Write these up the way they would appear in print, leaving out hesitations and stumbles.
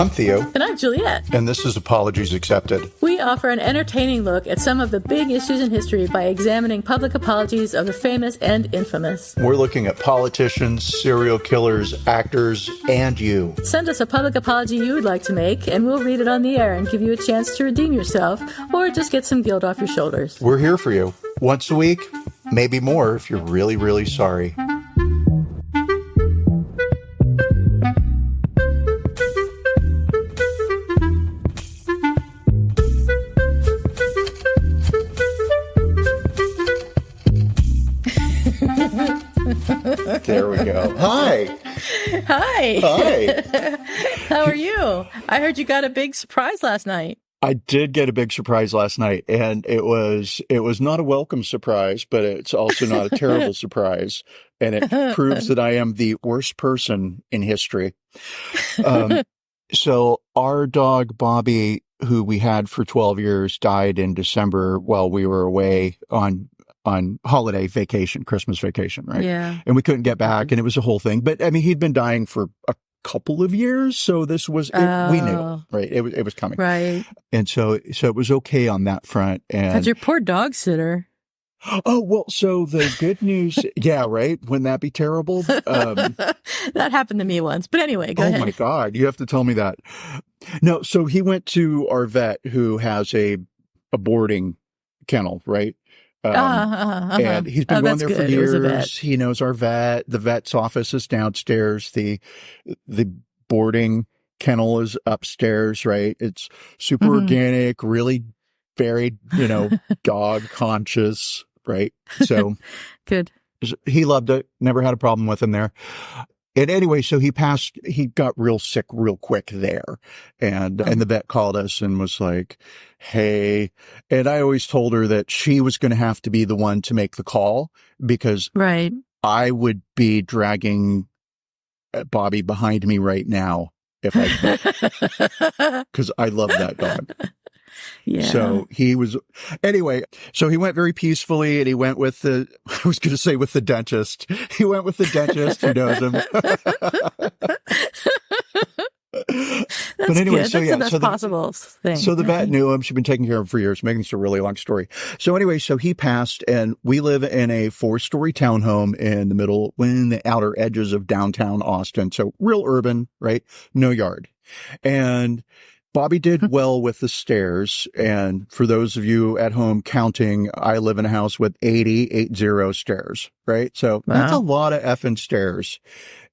I'm Theo. And I'm Juliette. And this is Apologies Accepted. We offer an entertaining look at some of the big issues in history by examining public apologies of the famous and infamous. We're looking at politicians, serial killers, actors, and you. Send us a public apology you would like to make, and we'll read it on the air and give you a chance to redeem yourself or just get some guilt off your shoulders. We're here for you. Once a week, maybe more if you're really, really sorry. There we go. Hi. Hi. Hi. How are you? I heard you got a big surprise last night. I did get a big surprise last night, and it was not a welcome surprise, but it's also not a terrible surprise. And it proves that I am the worst person in history. So our dog, Bobby, who we had for 12 years, died in December while we were away on holiday vacation, Christmas vacation, right? Yeah. And we couldn't get back, and it was a whole thing. But I mean, he'd been dying for a couple of years, so this was we knew, right? It was coming, right? And so it was okay on that front. And that's your poor dog sitter. Oh well, so the good news, yeah, right? Wouldn't that be terrible? That happened to me once, but anyway, go ahead. Oh my God, you have to tell me that. No, so he went to our vet, who has a boarding kennel, right? And he's been going there for years. He knows our vet. The vet's office is downstairs. The boarding kennel is upstairs, right? It's super organic, really very, dog conscious, right? So good. He loved it. Never had a problem with him there. And anyway, so he got real sick real quick there. And the vet called us and was like, hey, and I always told her that she was going to have to be the one to make the call, because right. I would be dragging Bobby behind me right now if I could, because I love that dog. Yeah. So he went very peacefully, and he went with I was going to say with the dentist. He went with the dentist who knows him. But anyway, good. That's the best possible thing. So the vet knew him. She'd been taking care of him for years, making this a really long story. So anyway, so he passed, and we live in a 4-story townhome in the outer edges of downtown Austin. So real urban, right? No yard. And Bobby did well with the stairs. And for those of you at home counting, I live in a house with 80 stairs, right? So that's a lot of effing stairs.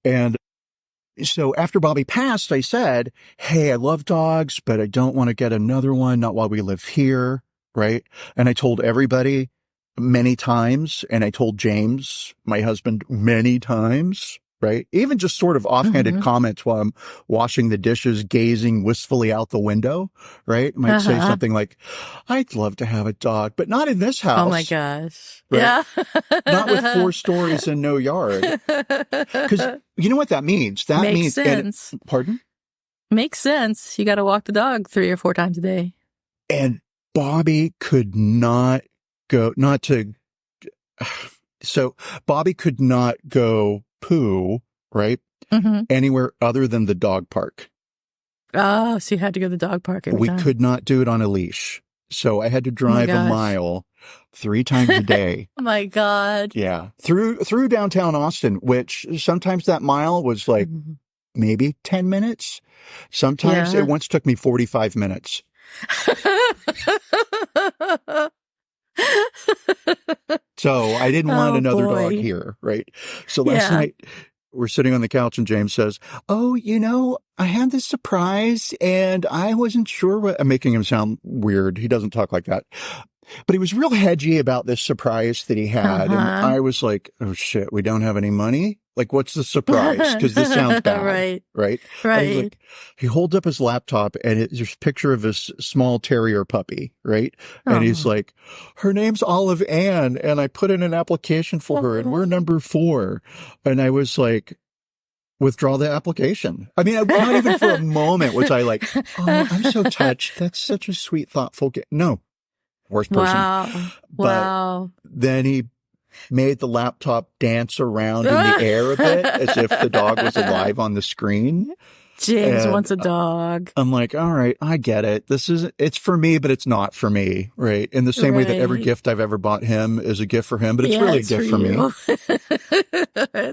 And so after Bobby passed, I said, hey, I love dogs, but I don't want to get another one, not while we live here, right? And I told everybody many times, and I told James, my husband, many times, right? Even just sort of offhanded comments while I'm washing the dishes, gazing wistfully out the window, right? I might say something like, I'd love to have a dog, but not in this house. Oh my gosh. Right? Yeah. Not with 4 stories and no yard. Because you know what that means? That Makes means sense. Pardon? Bobby You got to walk the dog 3 or 4 times a day. And Bobby could not go, so Bobby could not go poo, right? Anywhere other than the dog park. Oh, so you had to go to the dog park every time. We could not do it on a leash. So I had to drive a mile 3 times a day. Oh my God. Yeah. Through downtown Austin, which sometimes that mile was like maybe 10 minutes. Sometimes it once took me 45 minutes. So I didn't want another dog here, right? So last night we're sitting on the couch and James says, oh, I had this surprise and I wasn't sure I'm making him sound weird. He doesn't talk like that. But he was real hedgy about this surprise that he had. And I was like, oh shit, we don't have any money? Like, what's the surprise? Because this sounds bad. Right. Like, he holds up his laptop and there's a picture of his small terrier puppy, right? And he's like, her name's Olive Ann, and I put in an application for her, and we're number 4. And I was like, withdraw the application. I mean, not even for a moment was I like, oh, I'm so touched. That's such a sweet, thoughtful No. Worst person. Wow. But then he made the laptop dance around in the air a bit as if the dog was alive on the screen. James wants a dog. I'm like, all right, I get it. It's for me, but it's not for me, right? In the same way that every gift I've ever bought him is a gift for him, but it's really a gift for me.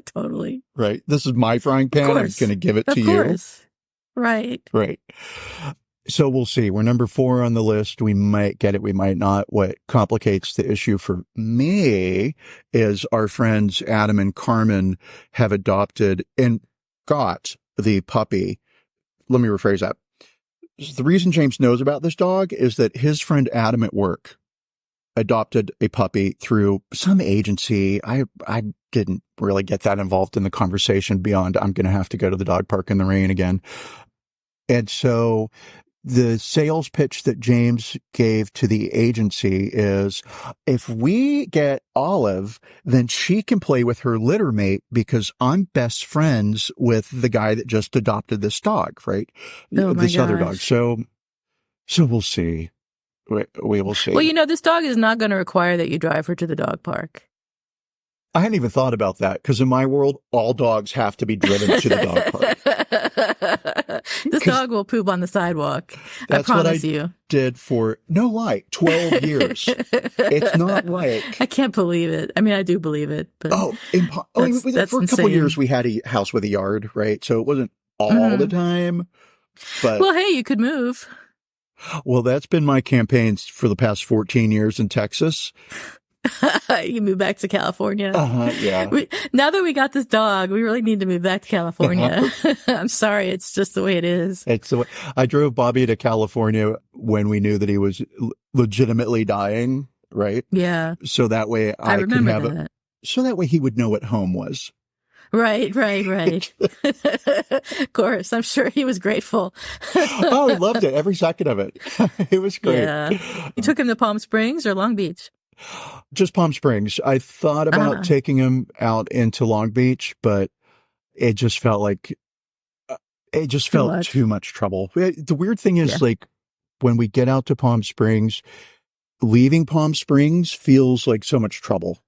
Totally. Right. This is my frying pan. I'm going to give it to you. Of course. Right. Right. So we'll see. We're number 4 on the list. We might get it. We might not. What complicates the issue for me is our friends Adam and Carmen have adopted and got the puppy. Let me rephrase that. The reason James knows about this dog is that his friend Adam at work adopted a puppy through some agency. I didn't really get that involved in the conversation beyond I'm going to have to go to the dog park in the rain again. And so the sales pitch that James gave to the agency is, if we get Olive, then she can play with her litter mate because I'm best friends with the guy that just adopted this dog, right? This other dog. So we'll see. We will see. Well, this dog is not going to require that you drive her to the dog park. I hadn't even thought about that because in my world, all dogs have to be driven to the dog park. This dog will poop on the sidewalk. I promise you. Did for, no lie, 12 years. It's not like. I can't believe it. I mean, I do believe it. But for a couple of years, we had a house with a yard, right? So it wasn't all the time. But well, hey, you could move. Well, that's been my campaigns for the past 14 years in Texas. You move back to California. Yeah. Now that we got this dog, we really need to move back to California. I'm sorry. It's just the way it is. It's the way. I drove Bobby to California when we knew that he was legitimately dying, right? Yeah. So that way I could have it. So that way he would know what home was. Right. Of course. I'm sure he was grateful. Oh, he loved it. Every second of it. It was great. Yeah. You took him to Palm Springs or Long Beach? Just Palm Springs. I thought about taking him out into Long Beach, but it just felt like too much trouble. The weird thing is, like, when we get out to Palm Springs, leaving Palm Springs feels like so much trouble.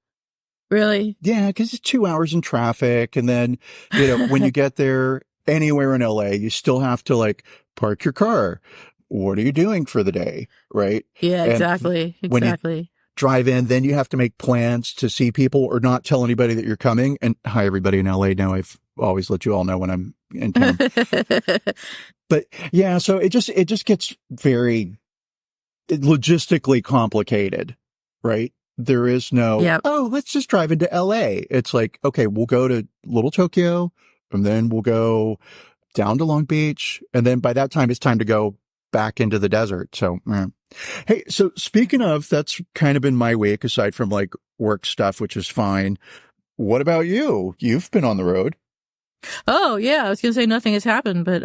Really? Yeah, because it's 2 hours in traffic. And then, when you get there anywhere in LA, you still have to park your car. What are you doing for the day? Right? Yeah, exactly. When you drive in, then you have to make plans to see people or not tell anybody that you're coming. And hi, everybody in LA. Now I've always let you all know when I'm in town. But yeah, so it just gets very logistically complicated, right? There is no, let's just drive into LA. It's like, okay, we'll go to Little Tokyo and then we'll go down to Long Beach. And then by that time, it's time to go back into the desert. So, hey, so speaking of, that's kind of been my week aside from work stuff, which is fine. What about you? You've been on the road. Oh, yeah. I was going to say nothing has happened, but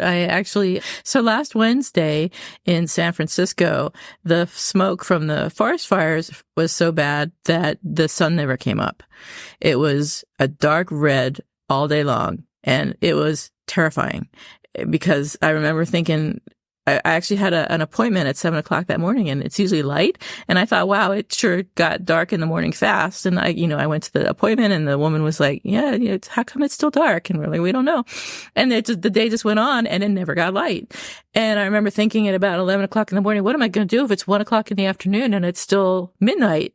so last Wednesday in San Francisco, the smoke from the forest fires was so bad that the sun never came up. It was a dark red all day long, and it was terrifying because I remember thinking, I actually had an appointment at 7:00 that morning, and it's usually light. And I thought, wow, it sure got dark in the morning fast. And I went to the appointment, and the woman was like, yeah, how come it's still dark? And we're like, we don't know. And the day just went on, and it never got light. And I remember thinking at about 11:00 in the morning, what am I going to do if it's 1:00 in the afternoon and it's still midnight?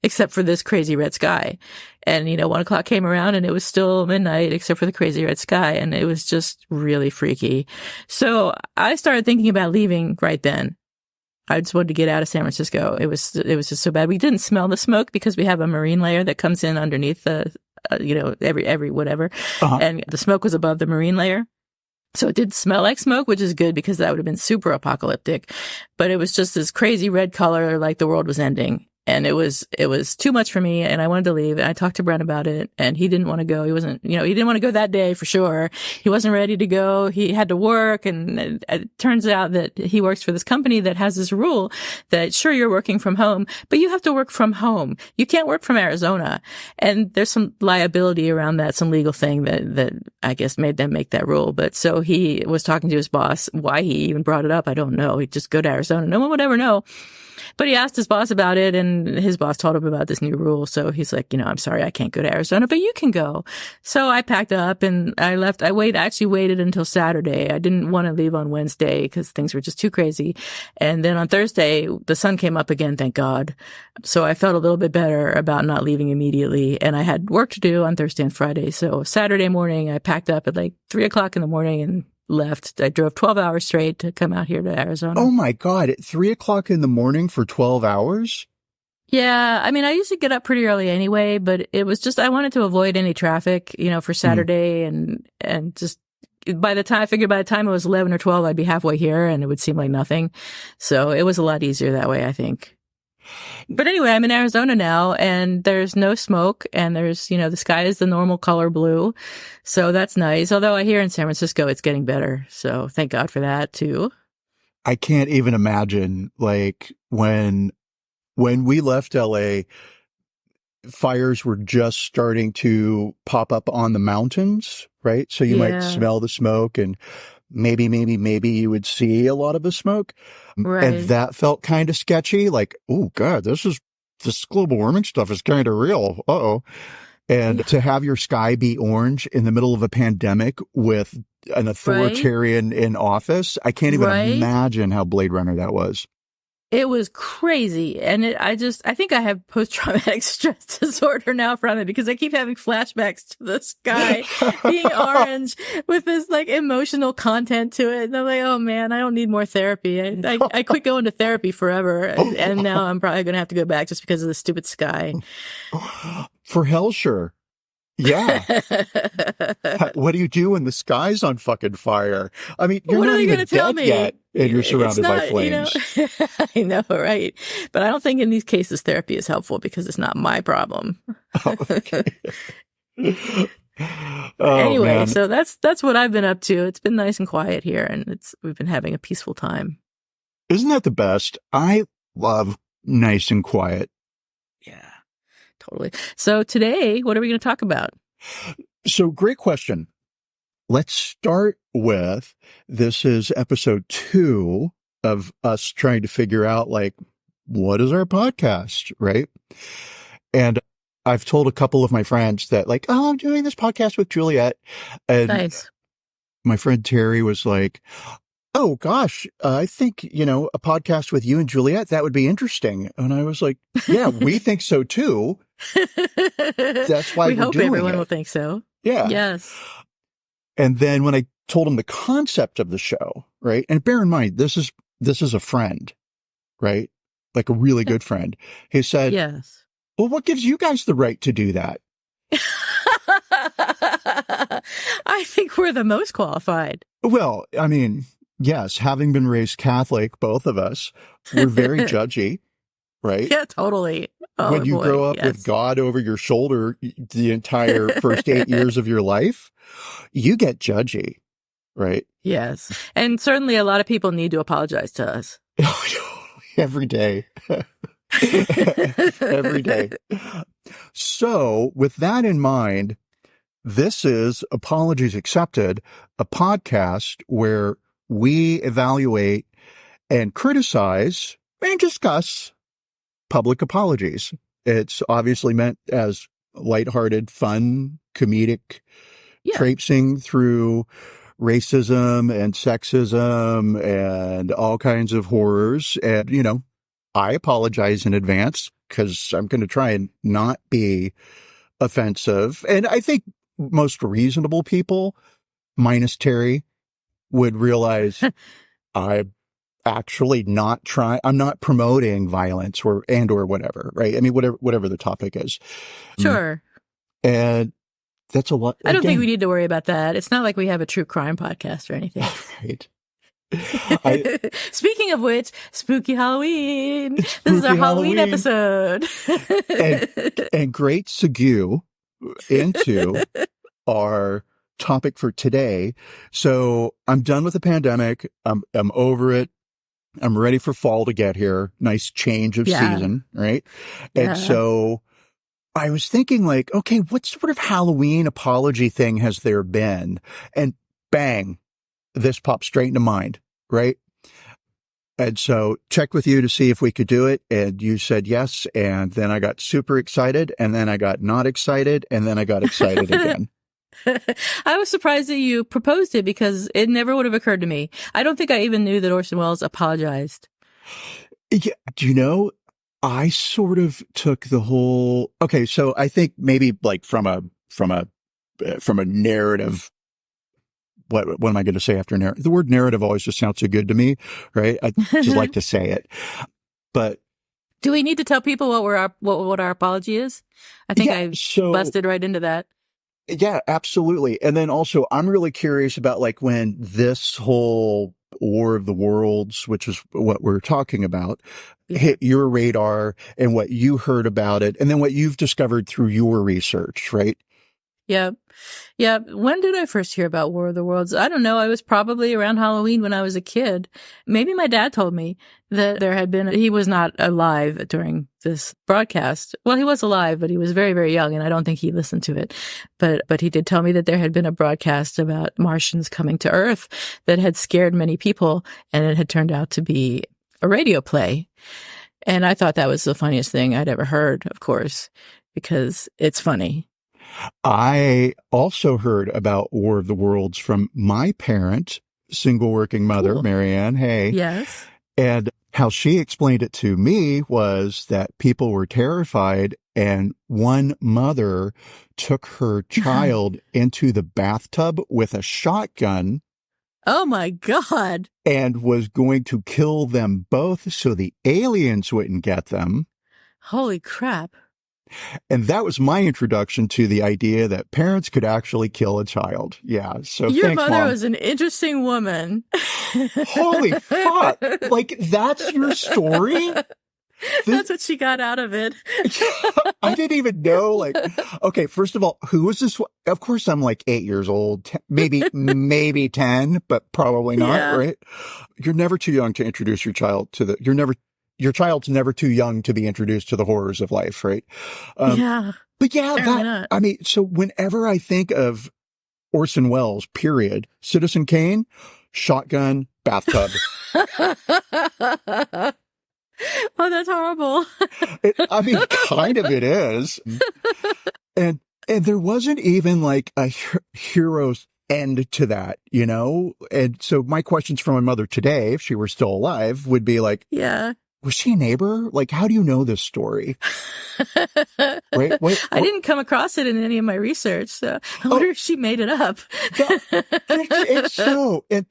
Except for this crazy red sky. And, 1:00 came around and it was still midnight except for the crazy red sky. And it was just really freaky. So I started thinking about leaving right then. I just wanted to get out of San Francisco. It was just so bad. We didn't smell the smoke because we have a marine layer that comes in underneath the, every whatever. And the smoke was above the marine layer. So it did smell like smoke, which is good because that would have been super apocalyptic. But it was just this crazy red color, like the world was ending. And it was too much for me, and I wanted to leave. And I talked to Brent about it, and he didn't want to go. He wasn't, he didn't want to go that day for sure. He wasn't ready to go. He had to work, and it turns out that he works for this company that has this rule that sure, you're working from home, but you have to work from home. You can't work from Arizona. And there's some liability around that, some legal thing that I guess made them make that rule. But so he was talking to his boss. Why he even brought it up, I don't know. He'd just go to Arizona. No one would ever know. But he asked his boss about it, and his boss told him about this new rule. So he's like, I'm sorry, I can't go to Arizona, but you can go. So I packed up and I left. I actually waited until Saturday. I didn't want to leave on Wednesday because things were just too crazy. And then on Thursday, the sun came up again, thank God. So I felt a little bit better about not leaving immediately. And I had work to do on Thursday and Friday. So Saturday morning, I packed up at like 3:00 in the morning and left. I drove 12 hours straight to come out here to Arizona. Oh my God. At 3:00 in the morning for 12 hours? Yeah. I mean, I usually get up pretty early anyway, but it was just, I wanted to avoid any traffic, for Saturday and just by the time it was 11 or 12, I'd be halfway here and it would seem like nothing. So it was a lot easier that way, I think. But anyway, I'm in Arizona now and there's no smoke and there's, the sky is the normal color blue. So that's nice. Although I hear in San Francisco, it's getting better. So thank God for that too. I can't even imagine like when we left LA, fires were just starting to pop up on the mountains, right? So you might smell the smoke and maybe you would see a lot of the smoke. Right. And that felt kind of sketchy. Like, oh God, this global warming stuff is kind of real. Uh-oh. And to have your sky be orange in the middle of a pandemic with an authoritarian in office, I can't even imagine how Blade Runner that was. It was crazy. And I think I have post-traumatic stress disorder now from it because I keep having flashbacks to the sky being orange with this like emotional content to it. And I'm like, oh man, I don't need more therapy. I quit going to therapy forever. And now I'm probably going to have to go back just because of the stupid sky. For hell, sure. Yeah. What do you do when the sky's on fucking fire? I mean, you're not even dead yet, and you're surrounded by flames. I know, right? But I don't think in these cases therapy is helpful because it's not my problem. Oh, okay. Anyway, man. so that's what I've been up to. It's been nice and quiet here, and we've been having a peaceful time. Isn't that the best? I love nice and quiet. Yeah. Totally. So today, what are we going to talk about? So great question. Let's start with, this is episode 2 of us trying to figure out like, what is our podcast, right? And I've told a couple of my friends that like, oh, I'm doing this podcast with Juliette. And nice. My friend Terry was like, oh gosh, I think, a podcast with you and Juliette, that would be interesting. And I was like, yeah, we think so too. That's why we we're hope doing everyone it. will think so. Yeah. Yes. And then when I told him the concept of the show, right? And bear in mind, this is a friend, right? Like a really good friend. He said, yes. Well, what gives you guys the right to do that? I think we're the most qualified. Well, I mean, yes, having been raised Catholic, both of us, we're very judgy, right? Yeah, totally. Oh, when you grow up with God over your shoulder the entire first 8 years of your life, you get judgy, right? Yes. And certainly a lot of people need to apologize to us. Every day. Every day. So with that in mind, this is Apologies Accepted, a podcast where we evaluate and criticize and discuss public apologies. It's obviously meant as lighthearted, fun, comedic, traipsing through racism and sexism and all kinds of horrors. And, I apologize in advance because I'm going to try and not be offensive. And I think most reasonable people, minus Terry, would realize I'm actually not I'm not promoting violence or whatever, right? I mean, whatever the topic is. Sure. And that's a lot. I don't think we need to worry about that. It's not like we have a true crime podcast or anything. Right. Speaking of which, spooky Halloween. This is our Halloween episode. and great segue into our topic for today. So I'm done with the pandemic. I'm over it. I'm ready for fall to get here. Nice change of season, right? And so I was thinking like, okay, what sort of Halloween apology thing has there been? And bang, this popped straight into mind, right? And so checked with you to see if we could do it. And you said yes. And then I got super excited. And then I got not excited. And then I got excited again. I was surprised that you proposed it because it never would have occurred to me. I don't think I even knew that Orson Welles apologized. Yeah, do you know, I sort of took the whole, okay, so I think maybe like from a narrative, what am I going to say after narrative? The word narrative always just sounds so good to me, right? I just like to say it. But do we need to tell people what our apology is? I think I busted right into that. Yeah, absolutely. And then also, I'm really curious about like when this whole War of the Worlds, which is what we're talking about, hit your radar and what you heard about it, and then what you've discovered through your research, right? Yeah. Yeah. When did I first hear about War of the Worlds? I don't know. I was probably around Halloween when I was a kid. Maybe my dad told me that he was not alive during this broadcast. Well, he was alive, but he was very, very young, and I don't think he listened to it. But he did tell me that there had been a broadcast about Martians coming to Earth that had scared many people, and it had turned out to be a radio play. And I thought that was the funniest thing I'd ever heard, of course, because it's funny. I also heard about War of the Worlds from my parent, single working mother, cool. Marianne Hay. Yes. And how she explained it to me was that people were terrified, and one mother took her child into the bathtub with a shotgun. Oh my God. And was going to kill them both so the aliens wouldn't get them. Holy crap. And that was my introduction to the idea that parents could actually kill a child. Yeah. So your thanks, mother Mom. was an interesting woman. Holy fuck. Like, that's your story? That's what she got out of it. I didn't even know. Like, okay, first of all, who was this? Of course, I'm like 8 years old, maybe 10, but probably not, right? You're never too young to introduce your child to your child's never too young to be introduced to the horrors of life, right? Yeah. But yeah, so whenever I think of Orson Welles, period, Citizen Kane, shotgun, bathtub. Oh, that's horrible. Kind of it is. And there wasn't even like a hero's end to that, you know? And so my questions from my mother today, if she were still alive, would be like, yeah. Was she a neighbor? Like, how do you know this story? Right? I didn't come across it in any of my research, so I wonder if she made it up. It's so, and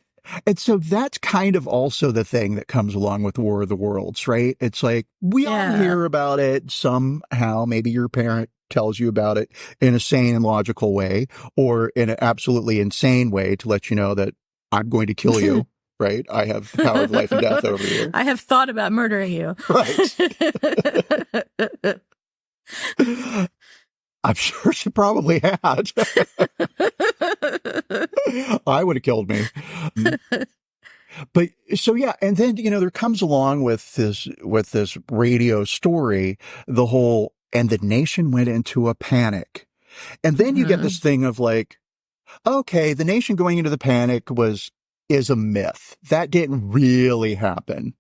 so that's kind of also the thing that comes along with War of the Worlds, right? It's like, we all hear about it somehow. Maybe your parent tells you about it in a sane and logical way, or in an absolutely insane way to let you know that I'm going to kill you. Right? I have the power of life and death over you. I have thought about murdering you. Right. I'm sure she probably had. I would have killed me. But so, yeah. And then, you know, there comes along with this radio story, the whole, and the nation went into a panic. And then you get this thing of like, okay, the nation going into the panic is a myth. That didn't really happen.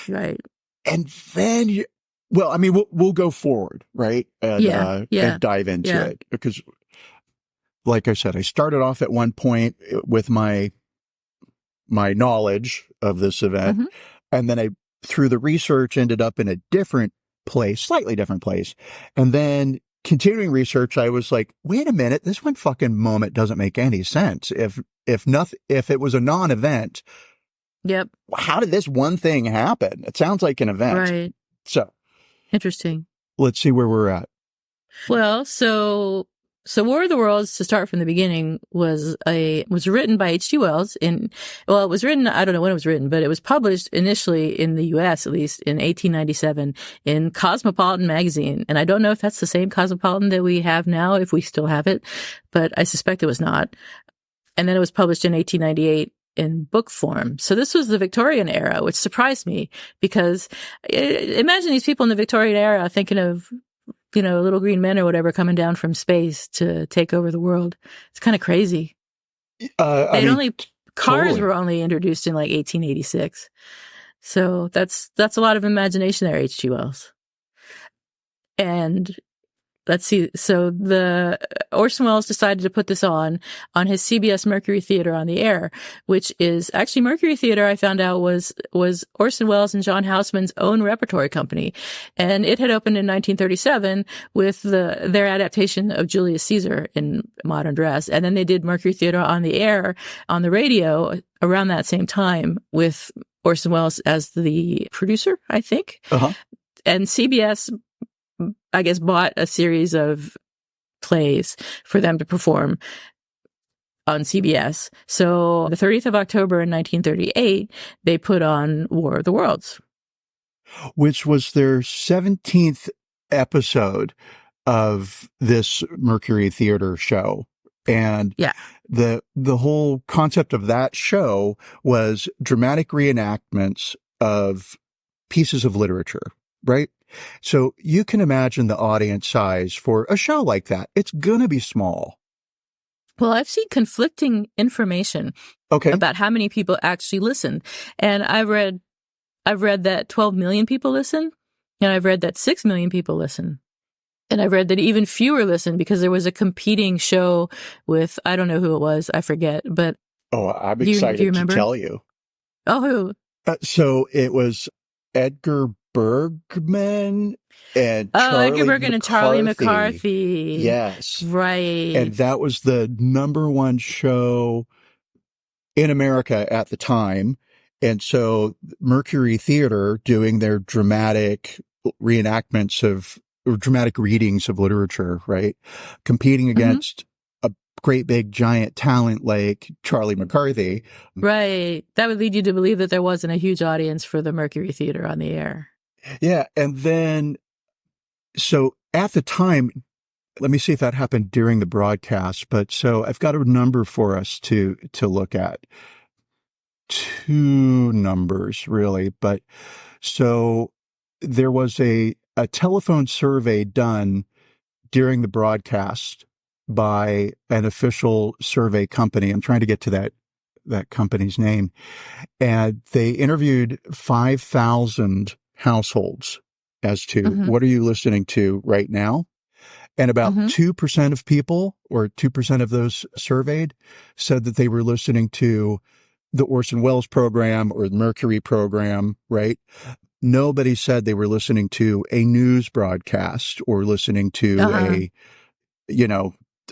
Right. And then, we'll go forward, right? And, and dive into it. Because, like I said, I started off at one point with my knowledge of this event. Mm-hmm. And then I, through the research, ended up in a different place, slightly different place. And then continuing research, I was like, wait a minute, this one fucking moment doesn't make any sense. If it was a non-event, yep. How did this one thing happen? It sounds like an event. Right. So interesting. Let's see where we're at. Well, so War of the Worlds, to start from the beginning, was written by H.G. Wells it was written, I don't know when it was written, but it was published initially in the U.S., at least, in 1897 in Cosmopolitan magazine. And I don't know if that's the same Cosmopolitan that we have now, if we still have it, but I suspect it was not. And then it was published in 1898 in book form. So this was the Victorian era, which surprised me because imagine these people in the Victorian era thinking of, you know, little green men or whatever coming down from space to take over the world. It's kind of crazy. Cars were only introduced in like 1886. So that's a lot of imagination there, H.G. Wells. And let's see. So the Orson Welles decided to put this on his CBS Mercury Theater on the Air, which is actually Mercury Theater. I found out was Orson Welles and John Houseman's own repertory company, and it had opened in 1937 with their adaptation of Julius Caesar in modern dress, and then they did Mercury Theater on the Air on the radio around that same time with Orson Welles as the producer, I think, and CBS, I guess, bought a series of plays for them to perform on CBS. So the 30th of October in 1938, they put on War of the Worlds, which was their 17th episode of this Mercury Theater show. And the whole concept of that show was dramatic reenactments of pieces of literature, right? So you can imagine the audience size for a show like that. It's going to be small. Well, I've seen conflicting information about how many people actually listen. And I've read that 12 million people listen, and I've read that 6 million people listen. And I've read that even fewer listen because there was a competing show with, I don't know who it was, I forget, but I'm excited do you remember? To tell you. Oh, who? So it was Edgar Bergman and Charlie McCarthy. Yes. Right. And that was the number one show in America at the time. And so Mercury Theater doing their dramatic reenactments of or dramatic readings of literature, right? Competing against a great big giant talent like Charlie McCarthy. Right. That would lead you to believe that there wasn't a huge audience for the Mercury Theater on the Air. Yeah. And then, so at the time, let me see if that happened during the broadcast, but so I've got a number for us to look at. 2 numbers really, but so there was a telephone survey done during the broadcast by an official survey company. I'm trying to get to that company's name. And they interviewed 5,000 households as to what are you listening to right now? And about 2% of people, or 2% of those surveyed, said that they were listening to the Orson Welles program or the Mercury program, right? Nobody said they were listening to a news broadcast or listening to an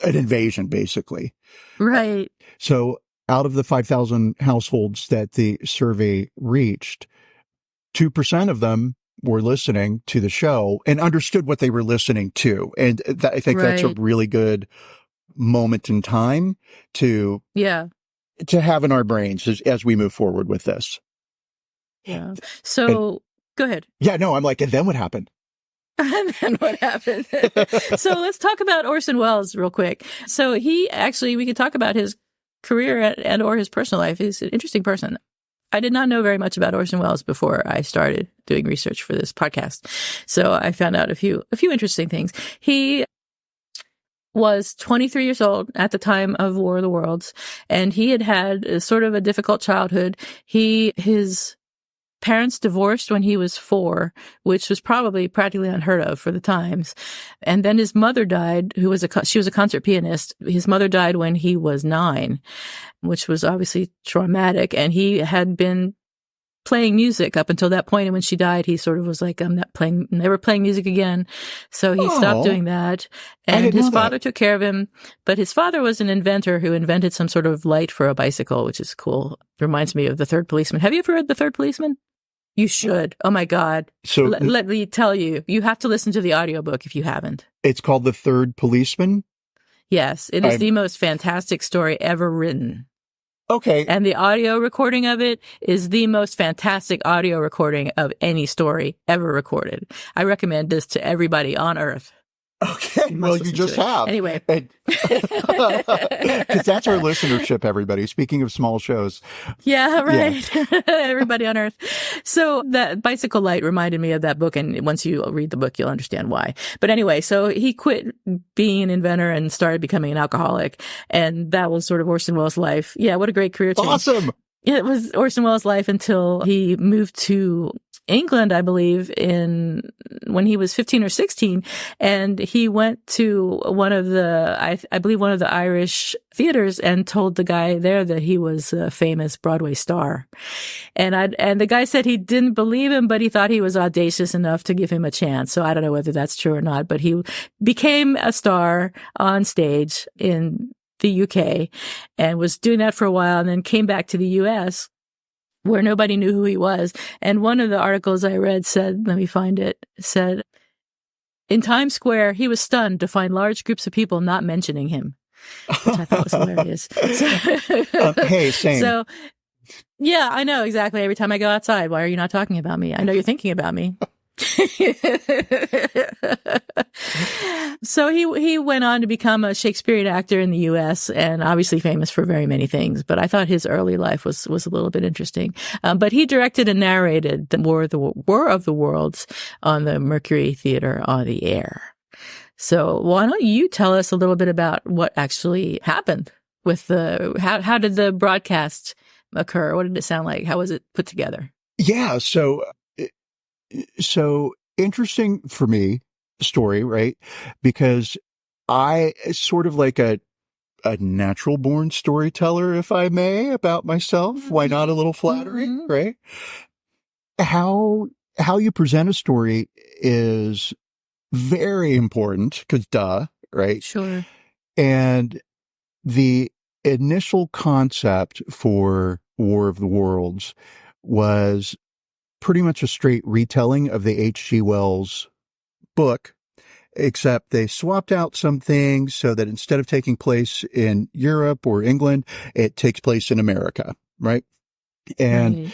invasion, basically. Right. So out of the 5,000 households that the survey reached, 2% of them were listening to the show and understood what they were listening to. And I think that's a really good moment in time to have in our brains as we move forward with this. Yeah. So go ahead. Yeah, no, I'm like, and then what happened? And then what happened? So let's talk about Orson Welles real quick. So we could talk about his career and or his personal life. He's an interesting person. I did not know very much about Orson Welles before I started doing research for this podcast. So I found out a few interesting things. He was 23 years old at the time of War of the Worlds, and he had sort of a difficult childhood. His parents divorced when he was 4, which was probably practically unheard of for the times. And then his mother died, she was a concert pianist. His mother died when he was 9, which was obviously traumatic. And he had been playing music up until that point. And when she died, he sort of was like, I'm never playing music again. So he stopped doing that. And his father took care of him. But his father was an inventor who invented some sort of light for a bicycle, which is cool. Reminds me of The Third Policeman. Have you ever read The Third Policeman? You should. Oh my God. So let me tell you, you have to listen to the audiobook if you haven't. It's called The Third Policeman? Yes. It is the most fantastic story ever written. Okay. And the audio recording of it is the most fantastic audio recording of any story ever recorded. I recommend this to everybody on Earth. Okay. Well, you just have. Anyway. Because that's our listenership, everybody. Speaking of small shows. Yeah, right. Yeah. Everybody on Earth. So that bicycle light reminded me of that book. And once you read the book, you'll understand why. But anyway, so he quit being an inventor and started becoming an alcoholic. And that was sort of Orson Welles' life. Yeah, what a great career change. Awesome. It was Orson Welles' life until he moved to England, I believe, when he was 15 or 16. And he went to one of the, I believe one of the Irish theaters and told the guy there that he was a famous Broadway star. And the guy said he didn't believe him, but he thought he was audacious enough to give him a chance. So I don't know whether that's true or not, but he became a star on stage in the UK and was doing that for a while and then came back to the US where nobody knew who he was. And one of the articles I read said, let me find it, said, in Times Square, he was stunned to find large groups of people not mentioning him, which I thought was hilarious. Hey, same. So, yeah, I know exactly. Every time I go outside, why are you not talking about me? I know you're thinking about me. So he went on to become a Shakespearean actor in the U.S. and obviously famous for very many things. But I thought his early life was a little bit interesting. But he directed and narrated the War of the Worlds on the Mercury Theater on the Air. So why don't you tell us a little bit about what actually happened with how did the broadcast occur? What did it sound like? How was it put together? Yeah. So interesting for me story, right? Because I sort of like a natural born storyteller, if I may, about myself. Why not a little flattery, right? How you present a story is very important because duh, right? Sure. And the initial concept for War of the Worlds was pretty much a straight retelling of the H.G. Wells book, except they swapped out some things so that instead of taking place in Europe or England, it takes place in America, right? And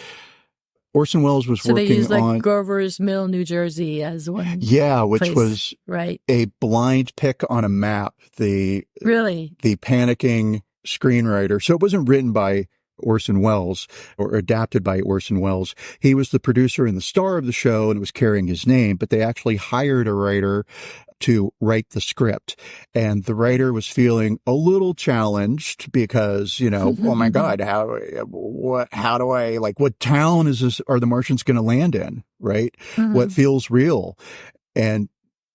Orson Welles was working on... So they used Grover's Mill, New Jersey as one. Yeah, which place, was right. a blind pick on a map. The panicking screenwriter. So it wasn't written by Orson Welles or adapted by Orson Welles. He was the producer and the star of the show and was carrying his name, but they actually hired a writer to write the script. And the writer was feeling a little challenged because, oh my God, what town are the Martians going to land in? Right. What feels real? And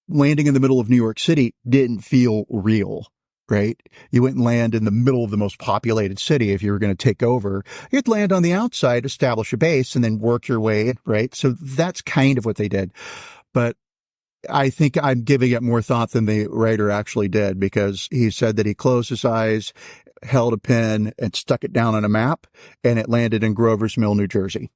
landing in the middle of New York City didn't feel real. Right? You wouldn't land in the middle of the most populated city if you were going to take over. You'd land on the outside, establish a base, and then work your way in, right? So that's kind of what they did. But I think I'm giving it more thought than the writer actually did, because he said that he closed his eyes, held a pen, and stuck it down on a map, and it landed in Grover's Mill, New Jersey.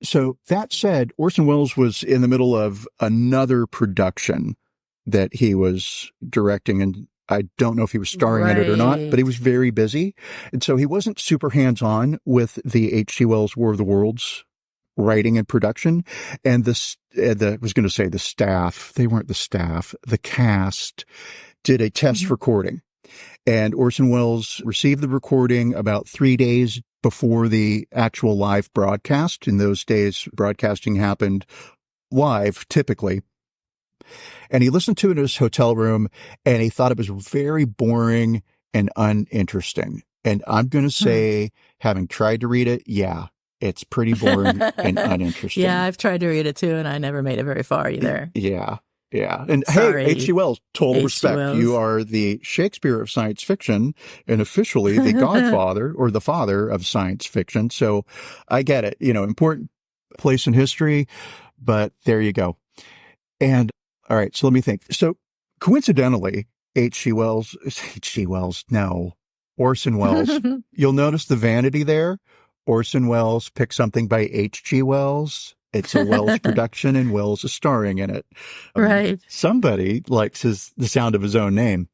So that said, Orson Welles was in the middle of another production that he was directing, and I don't know if he was starring in it or not, but he was very busy. And so he wasn't super hands-on with the H.G. Wells War of the Worlds writing and production. And the staff, they weren't the staff, the cast did a test recording. And Orson Welles received the recording about 3 days before the actual live broadcast. In those days, broadcasting happened live, typically. And he listened to it in his hotel room, and he thought it was very boring and uninteresting. And I'm going to say, having tried to read it, yeah, it's pretty boring and uninteresting. Yeah, I've tried to read it too, and I never made it very far either. Yeah. And sorry, hey, H.G. Wells, total H.G. respect. Wells. You are the Shakespeare of science fiction and officially the godfather or the father of science fiction. So I get it, important place in history, but there you go. And all right, so let me think. So coincidentally, Orson Welles. You'll notice the vanity there. Orson Welles picked something by H.G. Wells. It's a Wells production, and Wells is starring in it. Right. Somebody likes the sound of his own name.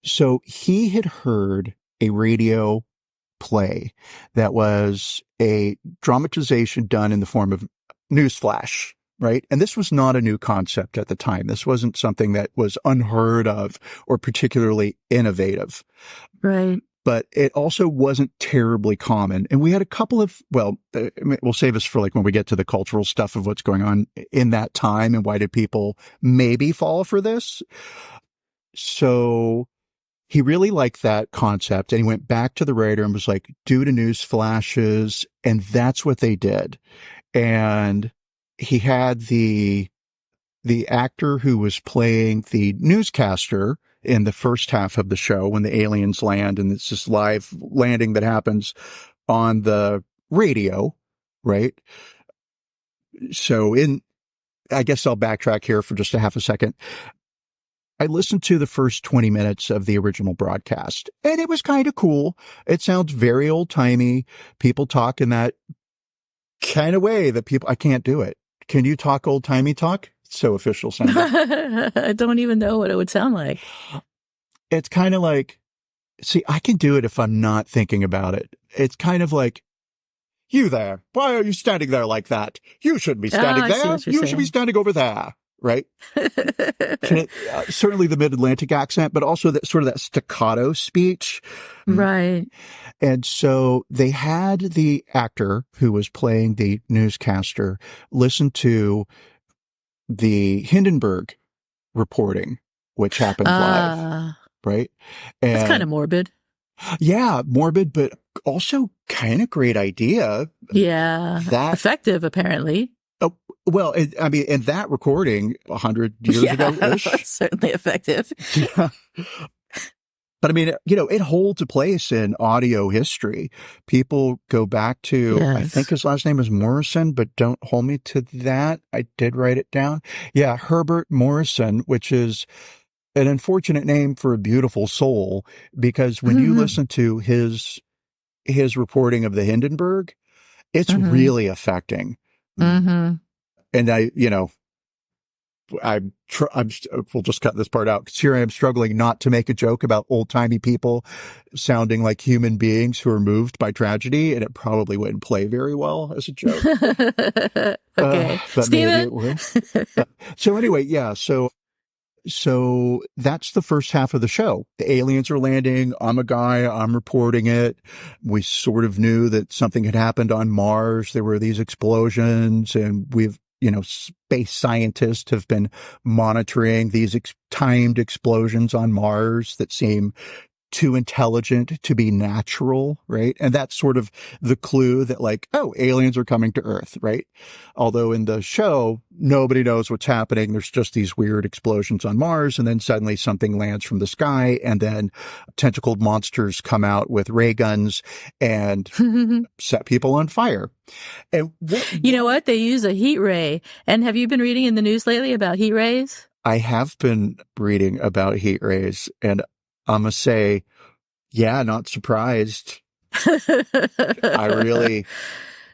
So he had heard a radio play that was a dramatization done in the form of newsflash. Right. And this was not a new concept at the time. This wasn't something that was unheard of or particularly innovative. Right. But it also wasn't terribly common. And we had a couple of, we'll save us for when we get to the cultural stuff of what's going on in that time and why did people maybe fall for this. So he really liked that concept, and he went back to the writer and was like, do the news flashes. And that's what they did. And he had the actor who was playing the newscaster in the first half of the show when the aliens land, and it's this live landing that happens on the radio, right? So I guess I'll backtrack here for just a half a second. I listened to the first 20 minutes of the original broadcast, and it was kind of cool. It sounds very old-timey. People talk in that kind of way that I can't do it. Can you talk old-timey talk? It's so official sounding. I don't even know what it would sound like. It's kind of like, see, I can do it if I'm not thinking about it. It's kind of like, you there, why are you standing there like that? You shouldn't be standing there. You should be standing over there. Right? Certainly the mid-Atlantic accent, but also that sort of that staccato speech. Right. And so they had the actor who was playing the newscaster listen to the Hindenburg reporting, which happened live. Right? And it's kind of morbid. Yeah, morbid, but also kind of great idea. Yeah. Effective, apparently. Oh, well, in that recording 100 years ago-ish. Certainly effective. Yeah. But I mean, it holds a place in audio history. People go back to, I think his last name is Morrison, but don't hold me to that. I did write it down. Yeah, Herbert Morrison, which is an unfortunate name for a beautiful soul, because when you listen to his reporting of the Hindenburg, it's really affecting. Mm-hmm. And we'll just cut this part out, because here I am struggling not to make a joke about old-timey people sounding like human beings who are moved by tragedy, and it probably wouldn't play very well as a joke. Okay. Steven? So anyway, yeah, so that's the first half of the show. The aliens are landing. I'm a guy. I'm reporting it. We sort of knew that something had happened on Mars. There were these explosions, and space scientists have been monitoring these timed explosions on Mars that seem too intelligent to be natural, right? And that's sort of the clue that, like, oh, aliens are coming to Earth, right? Although in the show, nobody knows what's happening. There's just these weird explosions on Mars, and then suddenly something lands from the sky, and then tentacled monsters come out with ray guns and set people on fire. And you know what? They use a heat ray. And have you been reading in the news lately about heat rays? I have been reading about heat rays, and I'm going to say, yeah, not surprised. I really,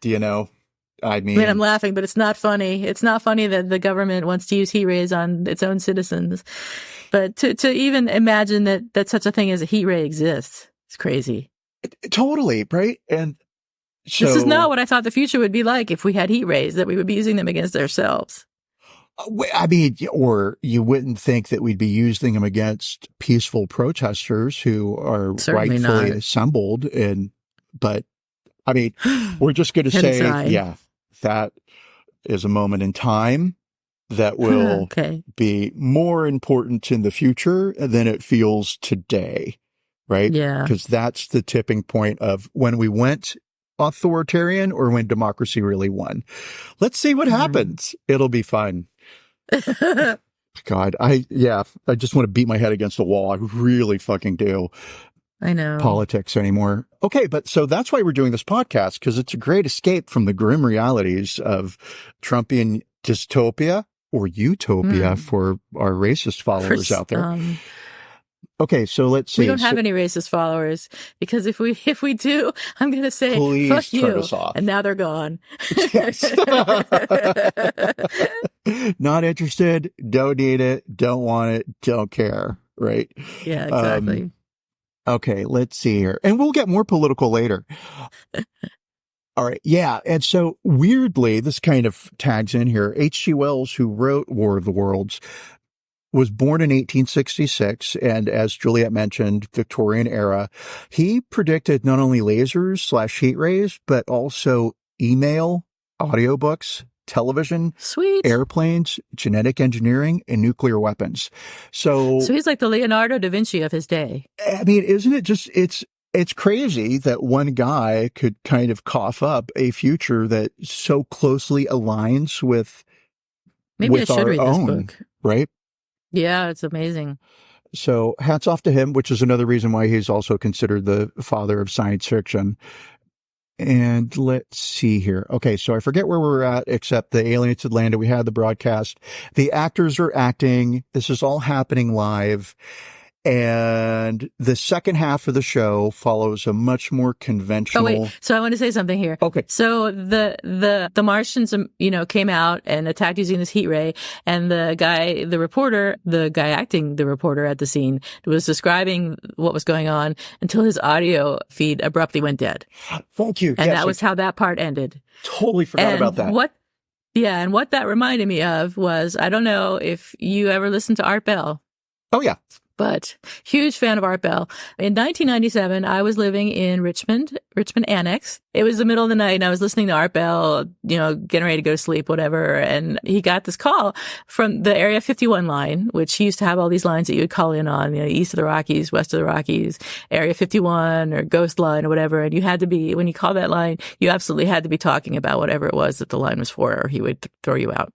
I mean, I'm laughing, but it's not funny. It's not funny that the government wants to use heat rays on its own citizens. But to even imagine that such a thing as a heat ray exists, it's crazy. Totally, right? And so, this is not what I thought the future would be like if we had heat rays, that we would be using them against ourselves. I mean, or you wouldn't think that we'd be using them against peaceful protesters who are Certainly rightfully not. assembled. But I mean, we're just going to say, yeah, that is a moment in time that will be more important in the future than it feels today, right? Yeah. Because that's the tipping point of when we went authoritarian or when democracy really won. Let's see what happens. It'll be fun. God, I just want to beat my head against the wall. I really fucking do. I know. Politics anymore. Okay, but so that's why we're doing this podcast, because it's a great escape from the grim realities of Trumpian dystopia or utopia for our racist followers out there. Okay, so let's see. We don't have any racist followers, because if we do, I'm going to say, please fuck turn you. us off. And now they're gone. Yes. Not interested, don't need it, don't want it, don't care, right? Yeah, exactly. Okay, let's see here. And we'll get more political later. All right. Yeah. And so weirdly, this kind of tags in here. H.G. Wells, who wrote War of the Worlds, was born in 1866. And as Juliette mentioned, Victorian era, he predicted not only lasers / heat rays, but also email, audiobooks, television, Sweet. airplanes, genetic engineering, and nuclear weapons. So he's like the Leonardo da Vinci of his day. I mean, isn't it just, it's crazy that one guy could kind of cough up a future that so closely aligns with Maybe I should our read this own, book. right? Yeah, it's amazing. So hats off to him, which is another reason why he's also considered the father of science fiction. And let's see here. Okay, so I forget where we're at, except the aliens had landed. We had the broadcast. The actors are acting. This is all happening live. And the second half of the show follows a much more conventional. Oh, wait. So I want to say something here. Okay. So the Martians, came out and attacked using this heat ray. And the guy acting the reporter at the scene was describing what was going on until his audio feed abruptly went dead. Thank you. And that was how that part ended. Totally forgot about that. And what that reminded me of was, I don't know if you ever listened to Art Bell. Oh, yeah. But huge fan of Art Bell. In 1997, I was living in Richmond Annex. It was the middle of the night and I was listening to Art Bell, getting ready to go to sleep, whatever. And he got this call from the Area 51 line, which he used to have all these lines that you would call in on, east of the Rockies, west of the Rockies, Area 51 or Ghost Line or whatever. And you had to be, when you called that line, you absolutely had to be talking about whatever it was that the line was for, or he would throw you out.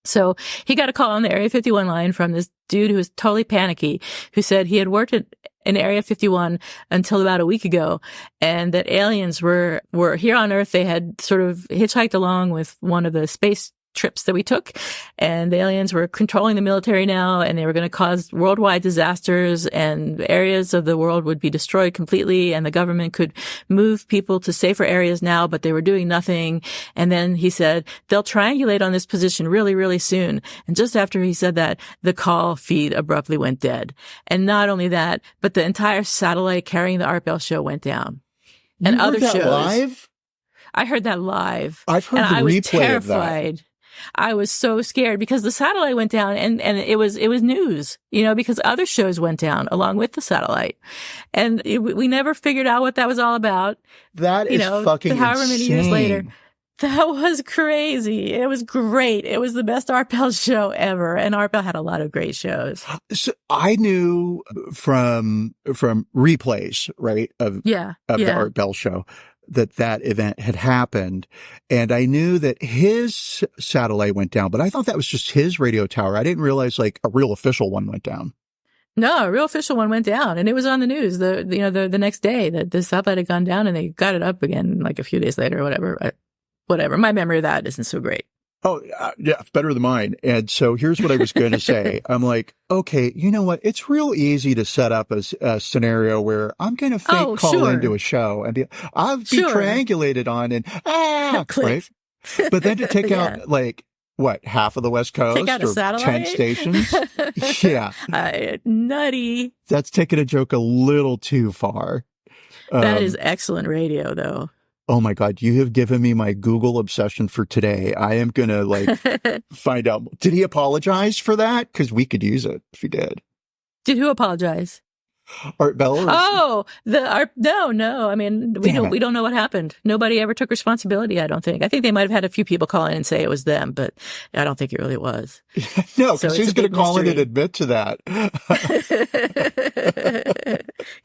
So he got a call on the Area 51 line from this dude who was totally panicky, who said he had worked in Area 51 until about a week ago, and that aliens were here on Earth. They had sort of hitchhiked along with one of the space trips that we took, and the aliens were controlling the military now, and they were going to cause worldwide disasters, and areas of the world would be destroyed completely, and the government could move people to safer areas now, but they were doing nothing. And then he said they'll triangulate on this position really, really soon. And just after he said that, the call feed abruptly went dead. And not only that, but the entire satellite carrying the Art Bell show went down. You and heard other that shows. Live? I heard that live. I've heard and the I was replay terrified. of that. I was so scared because the satellite went down and it was news, because other shows went down along with the satellite. And we never figured out what that was all about. That is fucking however insane. many years later. That was crazy. It was great. It was the best Art Bell show ever. And Art Bell had a lot of great shows. So I knew from replays, right, of the Art Bell show, that event had happened. And I knew that his satellite went down, but I thought that was just his radio tower. I didn't realize like a real official one went down. No, a real official one went down, and it was on the news the next day that the satellite had gone down, and they got it up again like a few days later or whatever. Whatever. My memory of that isn't so great. Oh, yeah, it's better than mine. And so here's what I was going to say. I'm like, okay, you know what? It's real easy to set up a scenario where I'm going to fake call into a show and I'll be triangulated on and right? But then to take out like what, half of the West Coast take out a or satellite? 10 stations? Yeah. Nutty. That's taking a joke a little too far. That is excellent radio, though. Oh my God, you have given me my Google obsession for today. I am going to find out. Did he apologize for that? Because we could use it if he did. Did who apologize? Art Bell? No. I mean, we don't know what happened. Nobody ever took responsibility, I don't think. I think they might have had a few people call in and say it was them, but I don't think it really was. No, because who's going to call in and admit to that?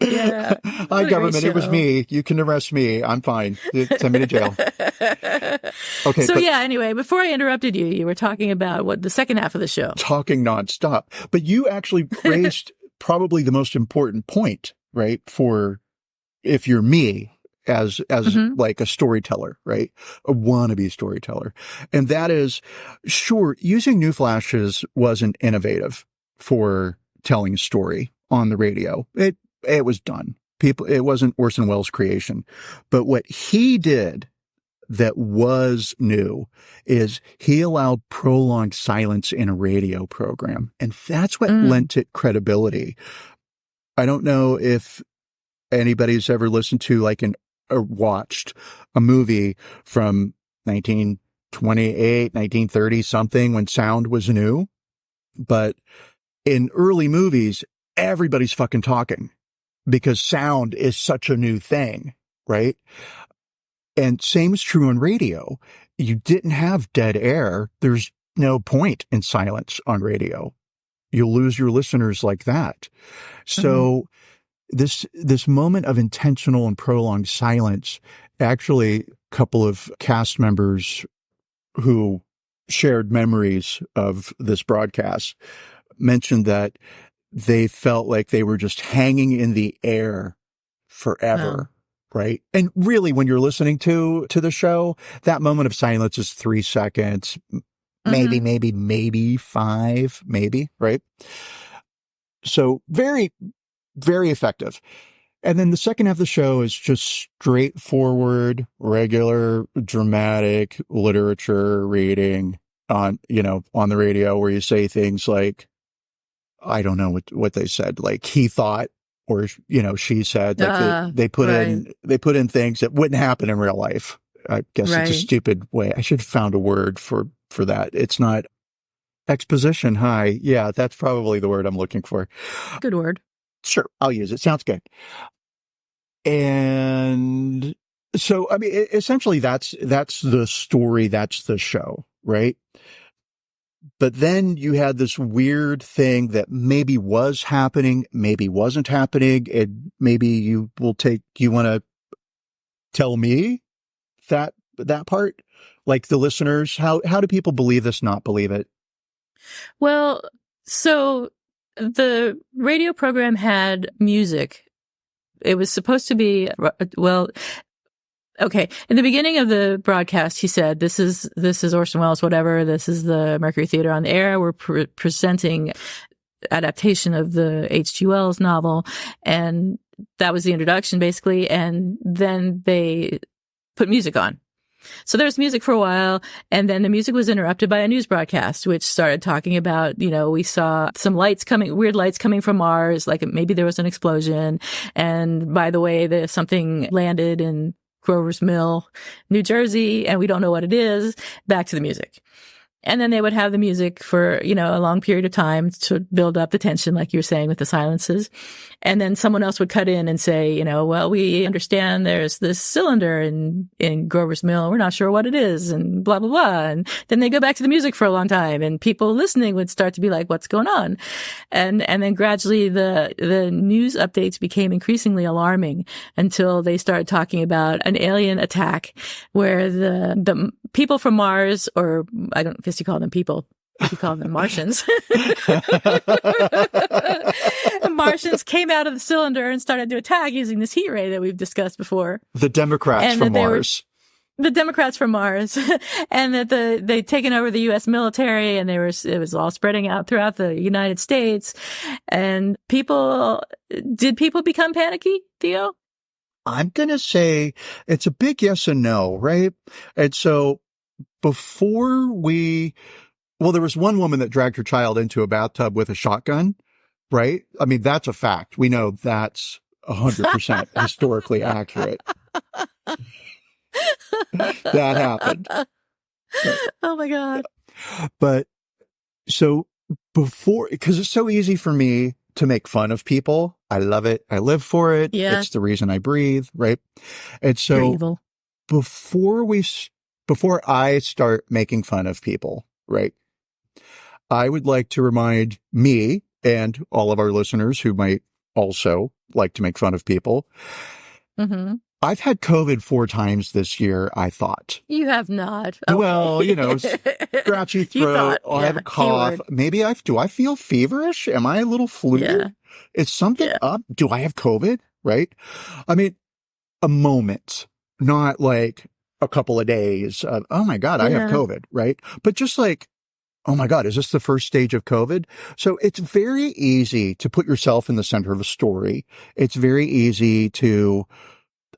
Yeah. Hi, government. It was me. You can arrest me. I'm fine. Send me to jail. Okay. So anyway, before I interrupted you, you were talking about what the second half of the show. Talking nonstop. But you actually raised probably the most important point, right? For if you're me as like a storyteller, right? A wannabe storyteller. And that is, sure, using new flashes wasn't innovative for telling a story on the radio. It was done. It wasn't Orson Welles' creation. But what he did that was new is he allowed prolonged silence in a radio program. And that's what lent it credibility. I don't know if anybody's ever listened to or watched a movie from 1928, 1930 something when sound was new. But in early movies, everybody's fucking talking because sound is such a new thing, right? And same is true on radio. you didn't have dead air. There's no point in silence on radio. You'll lose your listeners like that. So this moment of intentional and prolonged silence, actually, a couple of cast members who shared memories of this broadcast mentioned that they felt like they were just hanging in the air forever. Right. And really, when you're listening to the show, that moment of silence is 3 seconds, maybe 5, maybe. Right. So very, very effective. And then the second half of the show is just straightforward, regular, dramatic literature reading on the radio, where you say things like, I don't know what they said, like he thought, or, she said, like they put in things that wouldn't happen in real life. I guess it's a stupid way. I should have found a word for that. It's not exposition. Hi. Yeah, that's probably the word I'm looking for. Good word. Sure. I'll use it. Sounds good. And so, I mean, essentially that's the story. That's the show, right? But then you had this weird thing that maybe was happening, maybe wasn't happening. And maybe you want to tell me that part, like the listeners, how do people believe this, not believe it? Well, so the radio program had music. It was supposed to be, okay. In the beginning of the broadcast, he said, this is Orson Welles, whatever. This is the Mercury Theater on the Air. We're presenting adaptation of the H.G. Wells novel. And that was the introduction, basically. And then they put music on. So there was music for a while, and then the music was interrupted by a news broadcast, which started talking about, we saw some weird lights coming from Mars, like maybe there was an explosion. And by the way, there's something landed in Grover's Mill, New Jersey, and we don't know what it is. Back to the music. And then they would have the music for, a long period of time to build up the tension, like you were saying, with the silences. And then someone else would cut in and say, well, we understand there's this cylinder in Grover's Mill. We're not sure what it is, and blah, blah, blah. And then they go back to the music for a long time, and people listening would start to be like, what's going on? And then gradually the news updates became increasingly alarming until they started talking about an alien attack where the people from Mars, or I don't guess you call them people. You call them Martians. Martians came out of the cylinder and started to attack using this heat ray that we've discussed before. The Democrats from Mars. The Democrats from Mars. And that they'd taken over the U.S. military, and it was all spreading out throughout the United States. And did people become panicky, Theo? I'm going to say it's a big yes and no, right? And so before there was one woman that dragged her child into a bathtub with a shotgun, right? I mean, that's a fact. We know that's 100% historically accurate. That happened. Oh my God. But so because it's so easy for me to make fun of people. I love it. I live for it. Yeah. It's the reason I breathe, right? And so you're evil. Before I start making fun of people, right, I would like to remind me and all of our listeners who might also like to make fun of people. Mm-hmm. I've had COVID 4 times this year, I thought. You have not. Okay. Well, scratchy throat. I have a cough. Keyword. Maybe do I feel feverish? Am I a little flu? Yeah. Is something up? Do I have COVID? Right? I mean, a moment, not like a couple of days of, oh my God, I have COVID, right? But just like, oh my God, is this the first stage of COVID? So it's very easy to put yourself in the center of a story. It's very easy to,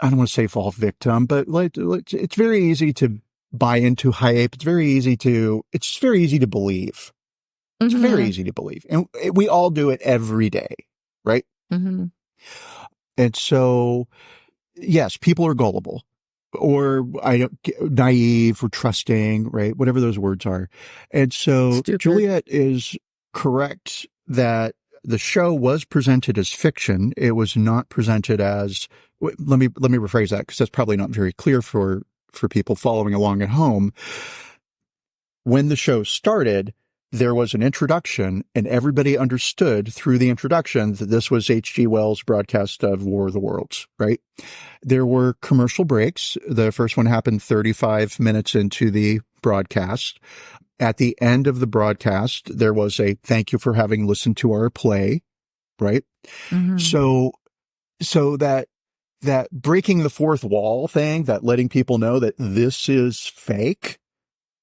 I don't want to say fall victim, but it's very easy to buy into hype. It's very easy to believe. It's very easy to believe. And we all do it every day, right? Mm-hmm. And so, yes, people are gullible, or naive or trusting, right? Whatever those words are. And so Stupid. Juliette is correct that the show was presented as fiction. It was not presented as, let me rephrase that, because that's probably not very clear for for people following along at home. When the show started, there was an introduction, and everybody understood through the introduction that this was H.G. Wells' broadcast of War of the Worlds, right? There were commercial breaks. The first one happened 35 minutes into the broadcast. At the end of the broadcast, there was a thank you for having listened to our play, right? Mm-hmm. So that breaking the fourth wall thing, that letting people know that this is fake,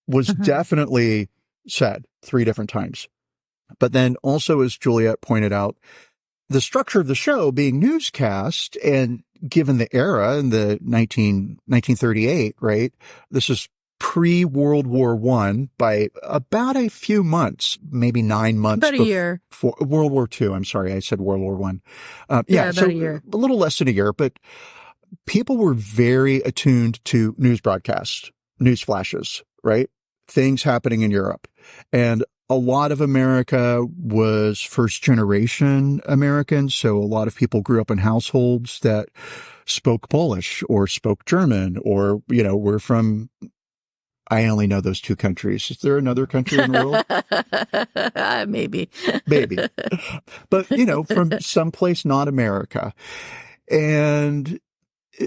was definitely said 3 different times. But then also, as Juliette pointed out, the structure of the show being newscast, and given the era in the 1938, right? This is pre-World War I by about a few months, maybe 9 months. About a year. For World War II. I'm sorry, I said World War I. About so a year. A little less than a year, but people were very attuned to news broadcasts, news flashes, right? Things happening in Europe. And a lot of America was first generation Americans. So a lot of people grew up in households that spoke Polish or spoke German, or, were from, I only know those 2 countries. Is there another country in the world? Maybe. Maybe. But, from someplace not America. And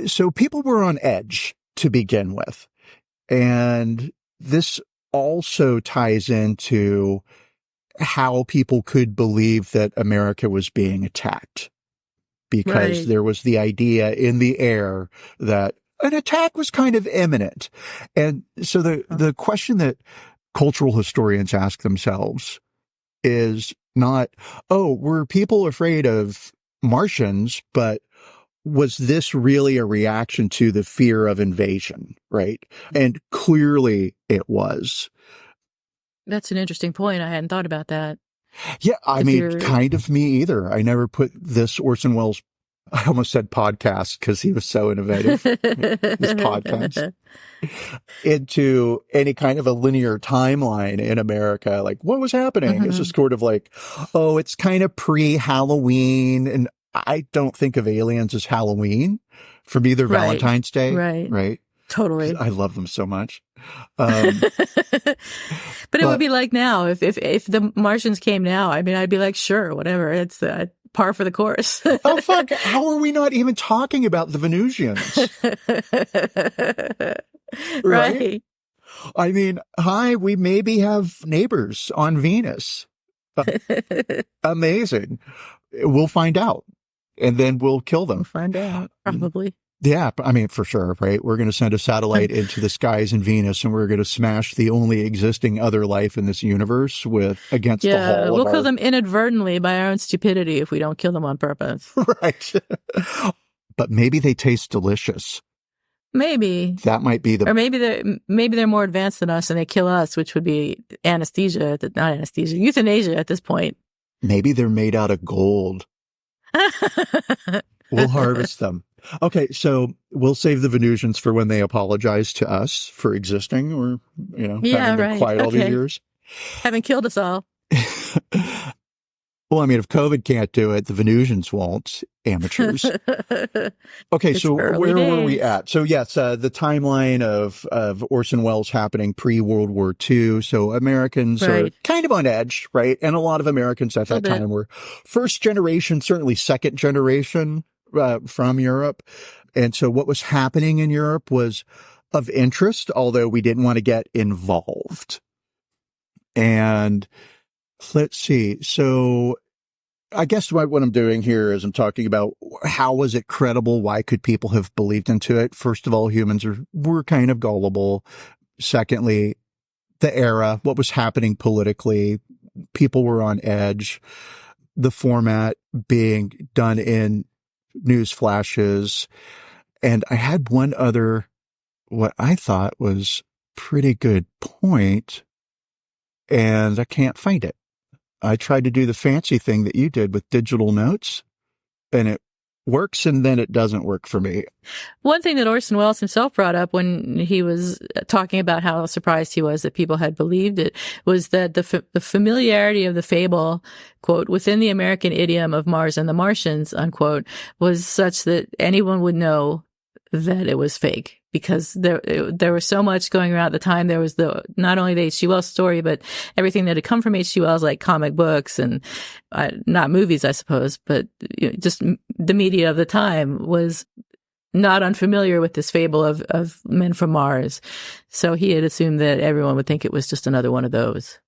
so people were on edge to begin with. And this also ties into how people could believe that America was being attacked, because there was the idea in the air that an attack was kind of imminent. And so the question that cultural historians ask themselves is not, were people afraid of Martians, but was this really a reaction to the fear of invasion, right? And clearly it was. That's an interesting point. I hadn't thought about that. Yeah, I mean, kind of me either. I never put this Orson Welles, I almost said podcast because he was so innovative, this podcast, into any kind of a linear timeline in America. Like, what was happening? It's just sort of like, it's kind of pre-Halloween, and I don't think of aliens as Halloween. For me, they're Valentine's Day. Right. Totally. I love them so much. But it would be like now, if the Martians came now, I mean, I'd be like, sure, whatever. It's par for the course. Oh, fuck. How are we not even talking about the Venusians? Right. I mean, we maybe have neighbors on Venus. Amazing. We'll find out. And then we'll kill them. We'll find out, probably. Yeah, I mean, for sure, right? We're going to send a satellite into the skies in Venus, and we're going to smash the only existing other life in this universe against the hull. Yeah, we'll kill them inadvertently by our own stupidity if we don't kill them on purpose. Right. But maybe they taste delicious. Maybe. That might be or maybe they're more advanced than us and they kill us, which would be euthanasia at this point. Maybe they're made out of gold. We'll harvest them. Okay, so we'll save the Venusians for when they apologize to us for existing, or, having been quiet all these years. Haven't killed us all. Well, I mean, if COVID can't do it, the Venusians won't. Amateurs. Okay, so where were we at? So yes, the timeline of Orson Welles happening pre-World War II. So Americans are kind of on edge, right? And a lot of Americans at that time were first generation, certainly second generation from Europe. And so what was happening in Europe was of interest, although we didn't want to get involved. And let's see. So I guess what I'm doing here is I'm talking about how was it credible? Why could people have believed into it? First of all, humans were kind of gullible. Secondly, the era, what was happening politically, people were on edge. The format being done in news flashes. And I had one other, what I thought was pretty good point, and I can't find it. I tried to do the fancy thing that you did with digital notes, and it works, and then it doesn't work for me. One thing that Orson Welles himself brought up when he was talking about how surprised he was that people had believed it was that the familiarity of the fable, quote, within the American idiom of Mars and the Martians, unquote, was such that anyone would know that it was fake because there was so much going around at the time. There was not only the H.G. Wells story, but everything that had come from H.G. Wells, like comic books and not movies, I suppose, but just the media of the time was not unfamiliar with this fable of men from Mars. So he had assumed that everyone would think it was just another one of those.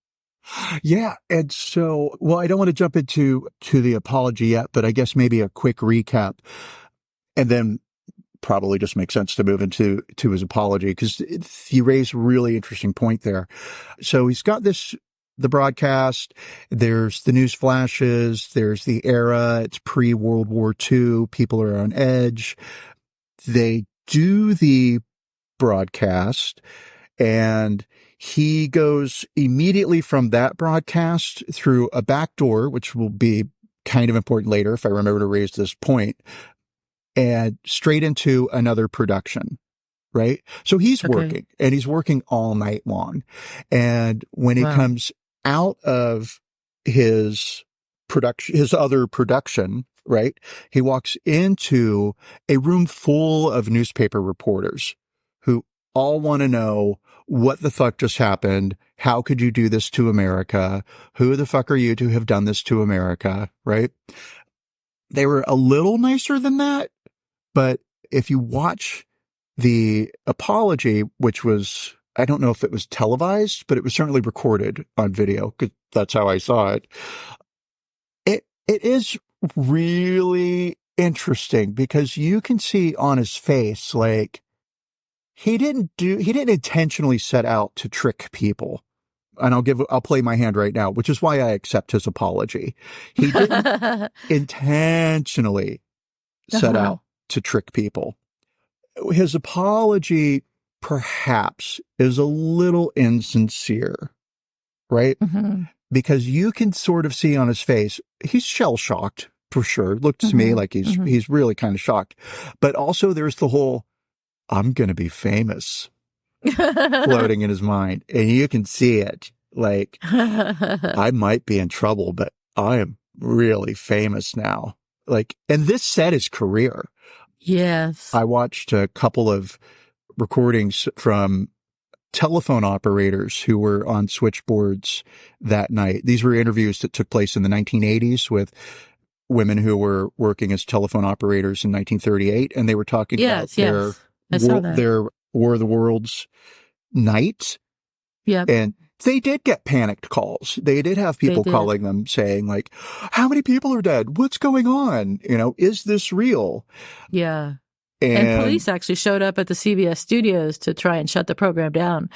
Yeah. And so, well, I don't want to jump into the apology yet, but I guess maybe a quick recap, and then probably just makes sense to move into his apology, because he raised a really interesting point there. So he's got the broadcast, there's the news flashes, there's the era, it's pre-World War II, people are on edge. They do the broadcast, and he goes immediately from that broadcast through a back door, which will be kind of important later if I remember to raise this point, and straight into another production, right? So he's working, and he's working all night long. And when he comes out of his other production, right, he walks into a room full of newspaper reporters who all want to know, what the fuck just happened? How could you do this to America? Who the fuck are you to have done this to America? Right? They were a little nicer than that, but if you watch the apology, which was, I don't know if it was televised, but it was certainly recorded on video, because that's how I saw it. It is really interesting, because you can see on his face, like, he didn't intentionally set out to trick people. And I'll play my hand right now, which is why I accept his apology. He didn't intentionally set out to trick people. His apology perhaps is a little insincere, right? Mm-hmm. Because you can sort of see on his face, he's shell-shocked for sure. Looks to me like he's really kind of shocked. But also there's the whole, I'm going to be famous floating in his mind. And you can see it. Like, I might be in trouble, but I am really famous now. Like, and this set his career. Yes. I watched a couple of recordings from telephone operators who were on switchboards that night. These were interviews that took place in the 1980s with women who were working as telephone operators in 1938. And they were talking about their War of the Worlds night. Yeah. And they did get panicked calls. They did have people calling them saying, like, how many people are dead? What's going on? Is this real? Yeah. And police actually showed up at the CBS studios to try and shut the program down.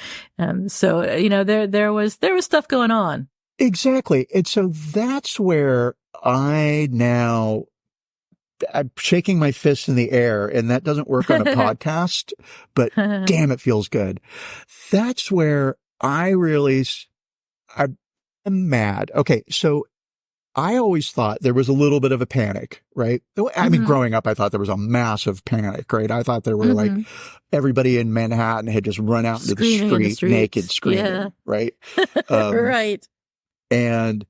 So, there was stuff going on. Exactly. And so that's where I'm shaking my fist in the air, and that doesn't work on a podcast, but damn, it feels good. That's where I'm mad. Okay. So I always thought there was a little bit of a panic, right? I mean, growing up, I thought there was a massive panic, right? I thought there were like everybody in Manhattan had just run out into the street naked screaming, right? Right. And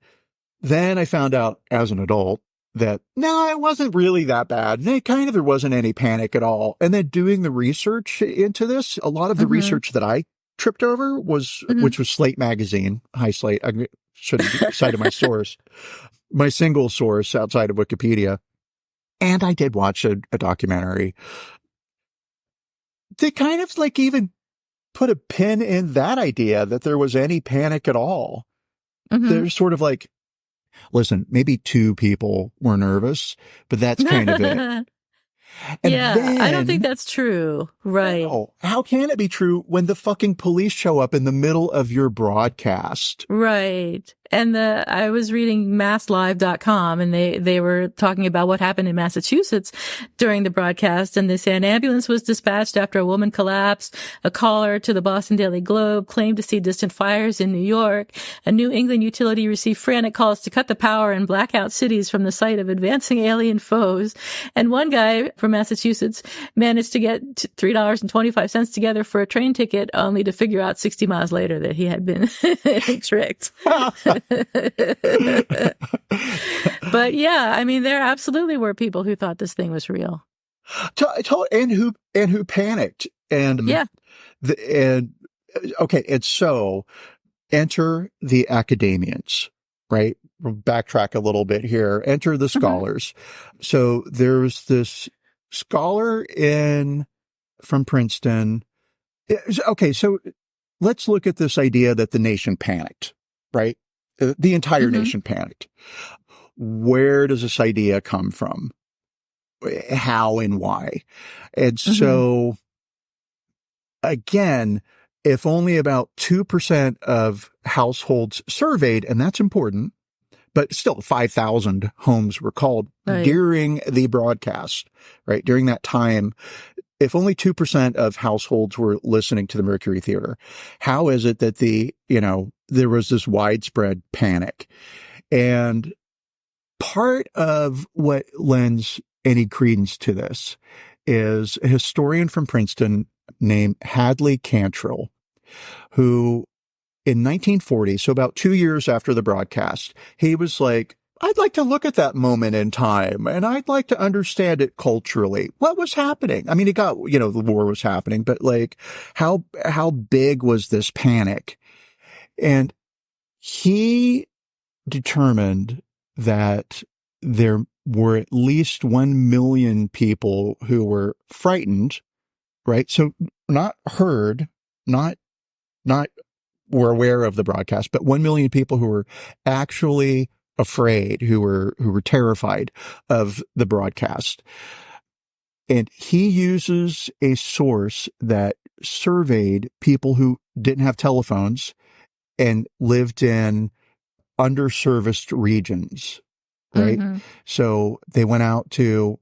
then I found out as an adult that, no, it wasn't really that bad. There wasn't any panic at all. And then doing the research into this, a lot of the research that I tripped over which was Slate magazine, High Slate. I should have cited my source, my single source outside of Wikipedia. And I did watch a documentary. They kind of like even put a pin in that idea that there was any panic at all. They're sort of like, listen, maybe 2 people were nervous, but that's kind of it. And I don't think that's true. Right. No, how can it be true when the fucking police show up in the middle of your broadcast? Right. And I was reading masslive.com, and they were talking about what happened in Massachusetts during the broadcast. And they say an ambulance was dispatched after a woman collapsed. A caller to the Boston Daily Globe claimed to see distant fires in New York. A New England utility received frantic calls to cut the power in blackout cities from the site of advancing alien foes. And one guy from Massachusetts managed to get $3.25 together for a train ticket, only to figure out 60 miles later that he had been tricked. But yeah, I mean, there absolutely were people who thought this thing was real. And who panicked. And Yeah. Okay, and so enter the academians, right? We'll backtrack a little bit here. Enter the scholars. So there's this scholar from Princeton. Okay, so let's look at this idea that the nation panicked, right? The entire nation panicked. Where does this idea come from? How and why? And so, again, if only about 2% of households surveyed, and that's important, but still 5,000 homes were called during the broadcast, right? During that time, if only 2% of households were listening to the Mercury Theater, how is it that there was this widespread panic? And part of what lends any credence to this is a historian from Princeton named Hadley Cantrill, who in 1940, so about 2 years after the broadcast, he was like, I'd like to look at that moment in time and I'd like to understand it culturally. What was happening? I mean, the war was happening, but like how big was this panic? And he determined that there were at least 1 million people who were frightened, right? So not heard, not were aware of the broadcast, but 1 million people who were actually afraid, who were terrified of the broadcast. And he uses a source that surveyed people who didn't have telephones and lived in underserviced regions, right? So they went out to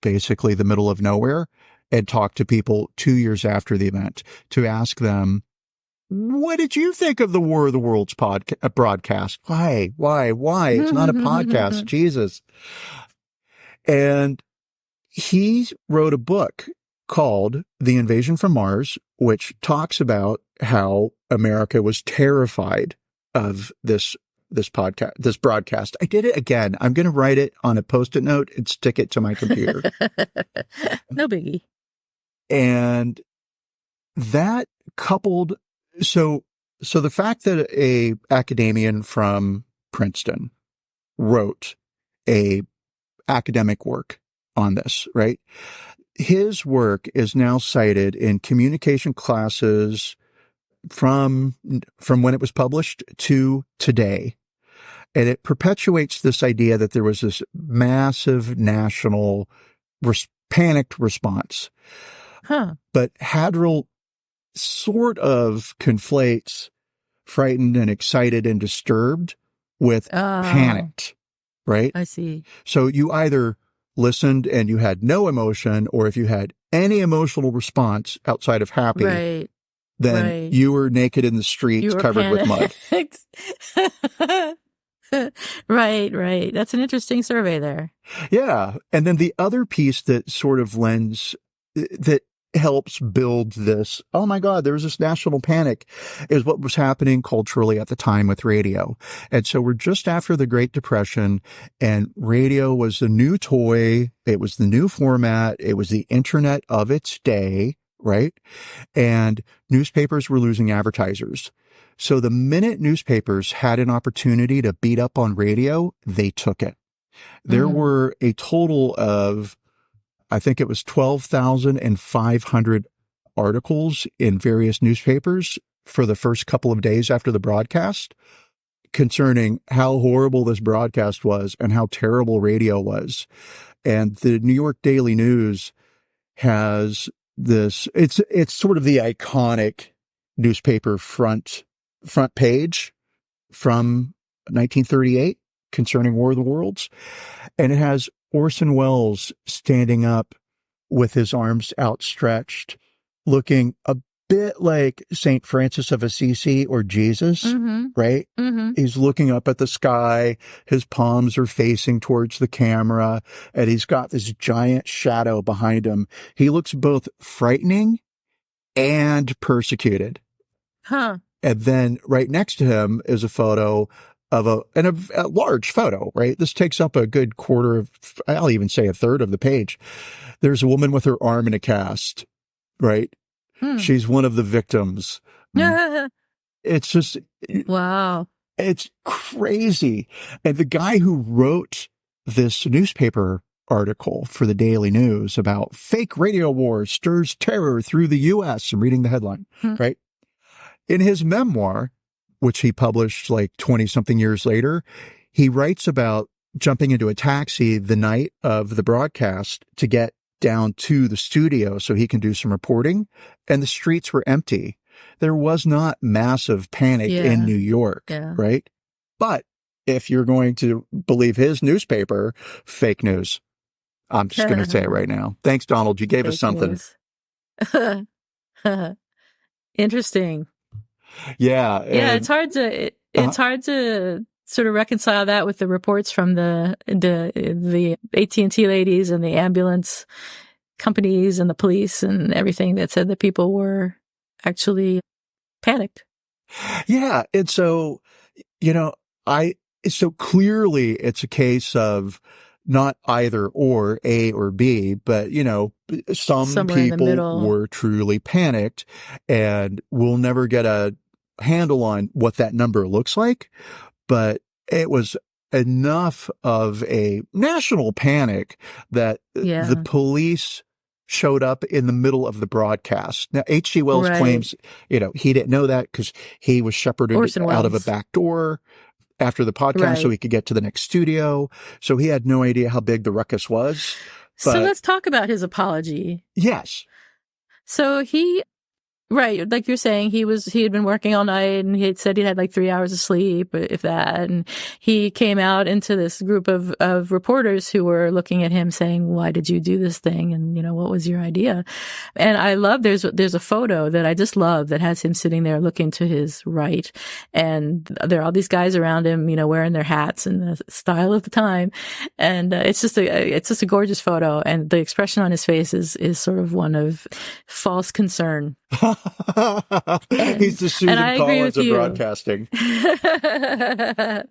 basically the middle of nowhere and talked to people 2 years after the event to ask them, what did you think of the War of the Worlds broadcast? Why? It's not a podcast. Jesus. And he wrote a book called The Invasion from Mars, which talks about how America was terrified of this broadcast. I did it again. I'm going to write it on a Post-it note and stick it to my computer. No biggie. And that coupled, so the fact that a academician from Princeton wrote a academic work on this, right? His work is now cited in communication classes from when it was published to today. And it perpetuates this idea that there was this massive national panicked response. But Hadrill sort of conflates frightened and excited and disturbed with panicked, right? I see. So you either listened and you had no emotion, or if you had any emotional response outside of happy, then you were naked in the streets covered with mud. Right. That's an interesting survey there. Yeah. And then the other piece that sort of that helps build this, oh my God, there was this national panic, is what was happening culturally at the time with radio. And so we're just after the Great Depression, and radio was the new toy. It was the new format. It was the internet of its day, right? And newspapers were losing advertisers. So the minute newspapers had an opportunity to beat up on radio, they took it. There were a total of, I think it was 12,500 articles in various newspapers for the first couple of days after the broadcast concerning how horrible this broadcast was and how terrible radio was. And the New York Daily News has this, it's sort of the iconic newspaper front page from 1938 concerning War of the Worlds. And it has Orson Welles standing up with his arms outstretched, looking a bit like St. Francis of Assisi or Jesus, right? He's looking up at the sky. His palms are facing towards the camera, and he's got this giant shadow behind him. He looks both frightening and persecuted. And then right next to him is a photo of a large photo, right? This takes up a good quarter of, I'll even say a third of the page. There's a woman with her arm in a cast, right? She's one of the victims. It's just, Wow. it's crazy. And the guy who wrote this newspaper article for the Daily News about fake radio war stirs terror through the U.S. I'm reading the headline, right? In his memoir, which he published like 20 something years later, he writes about jumping into a taxi the night of the broadcast to get down to the studio so he can do some reporting, and the streets were empty. There was not massive panic in New York, right? But if you're going to believe his newspaper, fake news. I'm just going to say it right now. Thanks, Donald. You gave us something. Interesting. Yeah. Yeah, it's hard to sort of reconcile that with the reports from the AT&T ladies and the ambulance companies and the police and everything that said that people were actually panicked. Yeah. And so, so clearly it's a case of not either or A or B, but, some somewhere people were truly panicked, and we'll never get a handle on what that number looks like. But it was enough of a national panic that the police showed up in the middle of the broadcast. Now, H.G. Wells claims, he didn't know that because he was shepherded out of a back door after the podcast so he could get to the next studio. So he had no idea how big the ruckus was. But, so let's talk about his apology. Yes. So like you're saying, he had been working all night, and he had said he'd had like 3 hours of sleep, if that. And he came out into this group of reporters who were looking at him saying, why did you do this thing? And, what was your idea? And I love, there's a photo that I just love that has him sitting there looking to his right. And there are all these guys around him, wearing their hats in the style of the time. And it's just a gorgeous photo. And the expression on his face is sort of one of false concern. He's the Susan Collins of broadcasting. And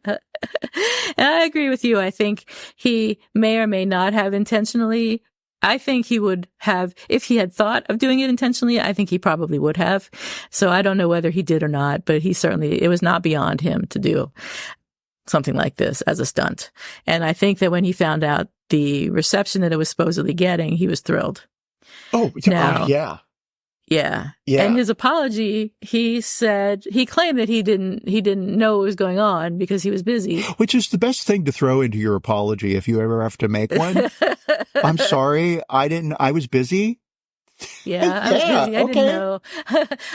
I agree with you. I think he may or may not have intentionally. I think he would have, if he had thought of doing it intentionally, I think he probably would have. So I don't know whether he did or not, but it was not beyond him to do something like this as a stunt. And I think that when he found out the reception that it was supposedly getting, he was thrilled. Oh, yeah. Yeah. And his apology, he claimed that he didn't know what was going on because he was busy. Which is the best thing to throw into your apology if you ever have to make one. I'm sorry, I was busy. Yeah, I was busy. I didn't know.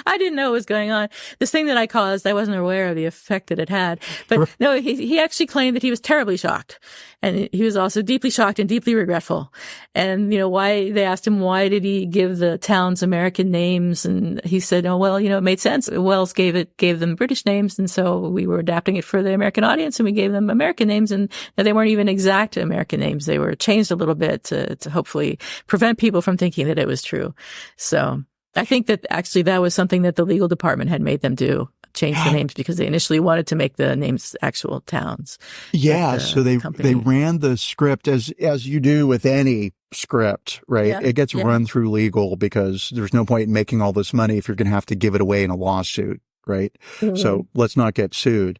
I didn't know what was going on. This thing that I caused, I wasn't aware of the effect that it had. But no, he actually claimed that he was terribly shocked. And he was also deeply shocked and deeply regretful. And, they asked him, why did he give the towns American names? And he said, oh, well, it made sense. Wells gave them British names. And so we were adapting it for the American audience, and we gave them American names. And they weren't even exact American names. They were changed a little bit to hopefully prevent people from thinking that it was true. So I think that actually that was something that the legal department had made them do. Change the names because they initially wanted to make the names actual towns. Yeah, so they ran the script as you do with any script, right? Yeah, it gets run through legal because there's no point in making all this money if you're going to have to give it away in a lawsuit, right? Mm-hmm. So let's not get sued.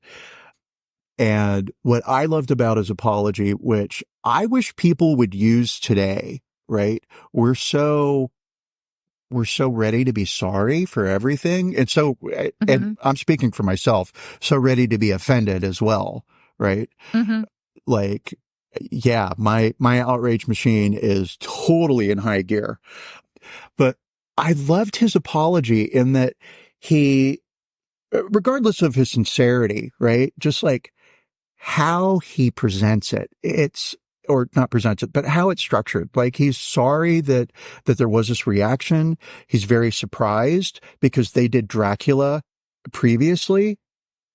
And what I loved about his apology, which I wish people would use today, right? We're so ready to be sorry for everything. And so, and I'm speaking for myself, so ready to be offended as well. Right. Mm-hmm. Like, yeah, my outrage machine is totally in high gear, but I loved his apology in that he, regardless of his sincerity, right? Just like how he presents it, or not presents it, but how it's structured. Like he's sorry that there was this reaction. He's very surprised because they did Dracula previously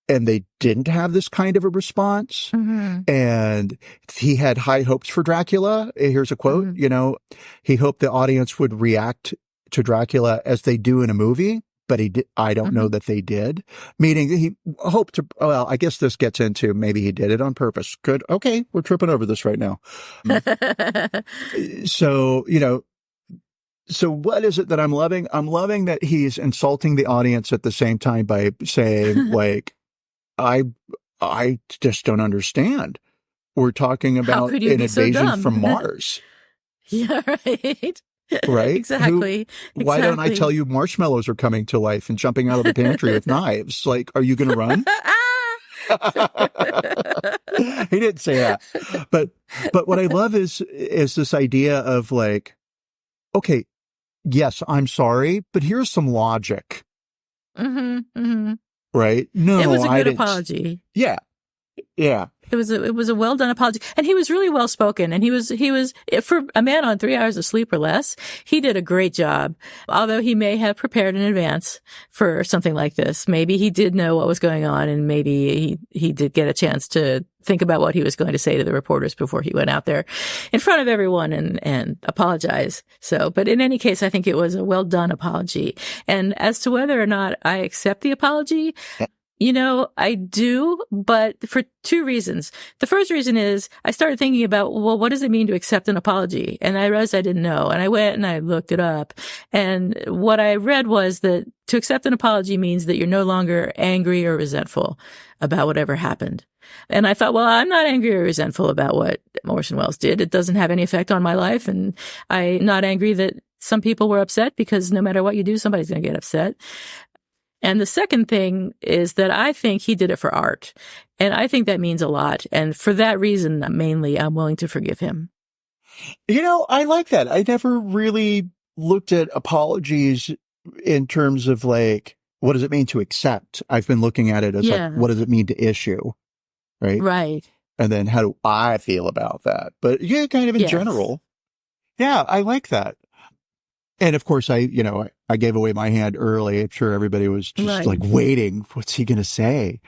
and they didn't have this kind of a response. Mm-hmm. And he had high hopes for Dracula. Here's a quote, he hoped the audience would react to Dracula as they do in a movie. But I don't know that they did. Meaning he hoped to, well, I guess this gets into maybe he did it on purpose. Good. Okay. We're tripping over this right now. So, So what is it that I'm loving? I'm loving that he's insulting the audience at the same time by saying, like, I just don't understand. We're talking about an invasion from Mars. Yeah, right. Right? Exactly. Why don't I tell you marshmallows are coming to life and jumping out of the pantry with knives? Like, are you going to run? He didn't say that. But what I love is this idea of like, okay, yes, I'm sorry, but here's some logic. Mm-hmm, mm-hmm. Right? No, it was a good apology. Yeah. Yeah. It was a well done apology, and he was really well spoken. And he was for a man on 3 hours of sleep or less. He did a great job. Although he may have prepared in advance for something like this. Maybe he did know what was going on, and maybe he did get a chance to think about what he was going to say to the reporters before he went out there in front of everyone and apologize. So, but in any case, I think it was a well done apology. And as to whether or not I accept the apology, you know, I do, but for two reasons. The first reason is I started thinking about, well, what does it mean to accept an apology? And I realized I didn't know. And I went and I looked it up. And what I read was that to accept an apology means that you're no longer angry or resentful about whatever happened. And I thought, well, I'm not angry or resentful about what Orson Welles did. It doesn't have any effect on my life. And I'm not angry that some people were upset, because no matter what you do, somebody's going to get upset. And the second thing is that I think he did it for art. And I think that means a lot. And for that reason, mainly, I'm willing to forgive him. You know, I like that. I never really looked at apologies in terms of like, what does it mean to accept? I've been looking at it as like, what does it mean to issue? Right. Right. And then how do I feel about that? But yeah, kind of in general. Yeah, I like that. And of course, I gave away my hand early. I'm sure everybody was just like waiting. What's he going to say?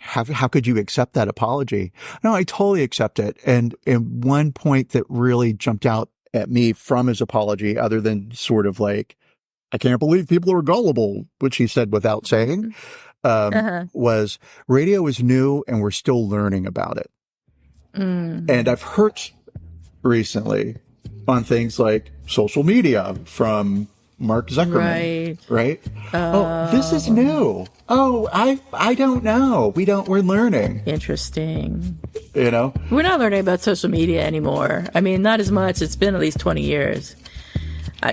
How could you accept that apology? No, I totally accept it. And one point that really jumped out at me from his apology, other than sort of like, I can't believe people are gullible, which he said without saying, was radio is new and we're still learning about it. And I've heard recently on things like social media from Mark Zuckerman, right? Oh, this is new. Oh, I don't know. We're learning. Interesting. You know? We're not learning about social media anymore. I mean, not as much. It's been at least 20 years.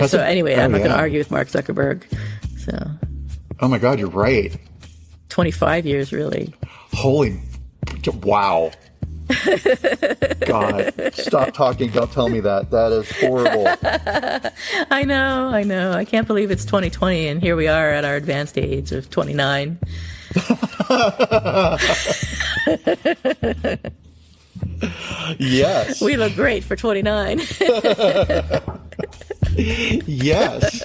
So anyway, I'm not going to argue with Mark Zuckerberg. So. Oh my God, you're right. 25 years, really. Holy, wow. God, stop talking. Don't tell me that. That is horrible. I know. I can't believe it's 2020 and here we are at our advanced age of 29. Yes. We look great for 29. Yes.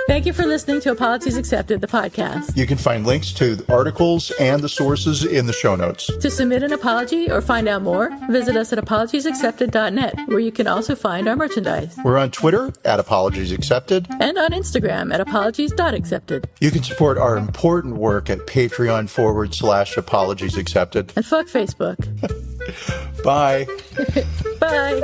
Thank you for listening to Apologies Accepted, the podcast. You can find links to the articles and the sources in the show notes. To submit an apology or find out more, visit us at apologiesaccepted.net, where you can also find our merchandise. We're on Twitter at Apologies Accepted. And on Instagram at apologies.accepted. You can support our important work at Patreon.com/Apologies Accepted. And fuck Facebook. Bye. Bye.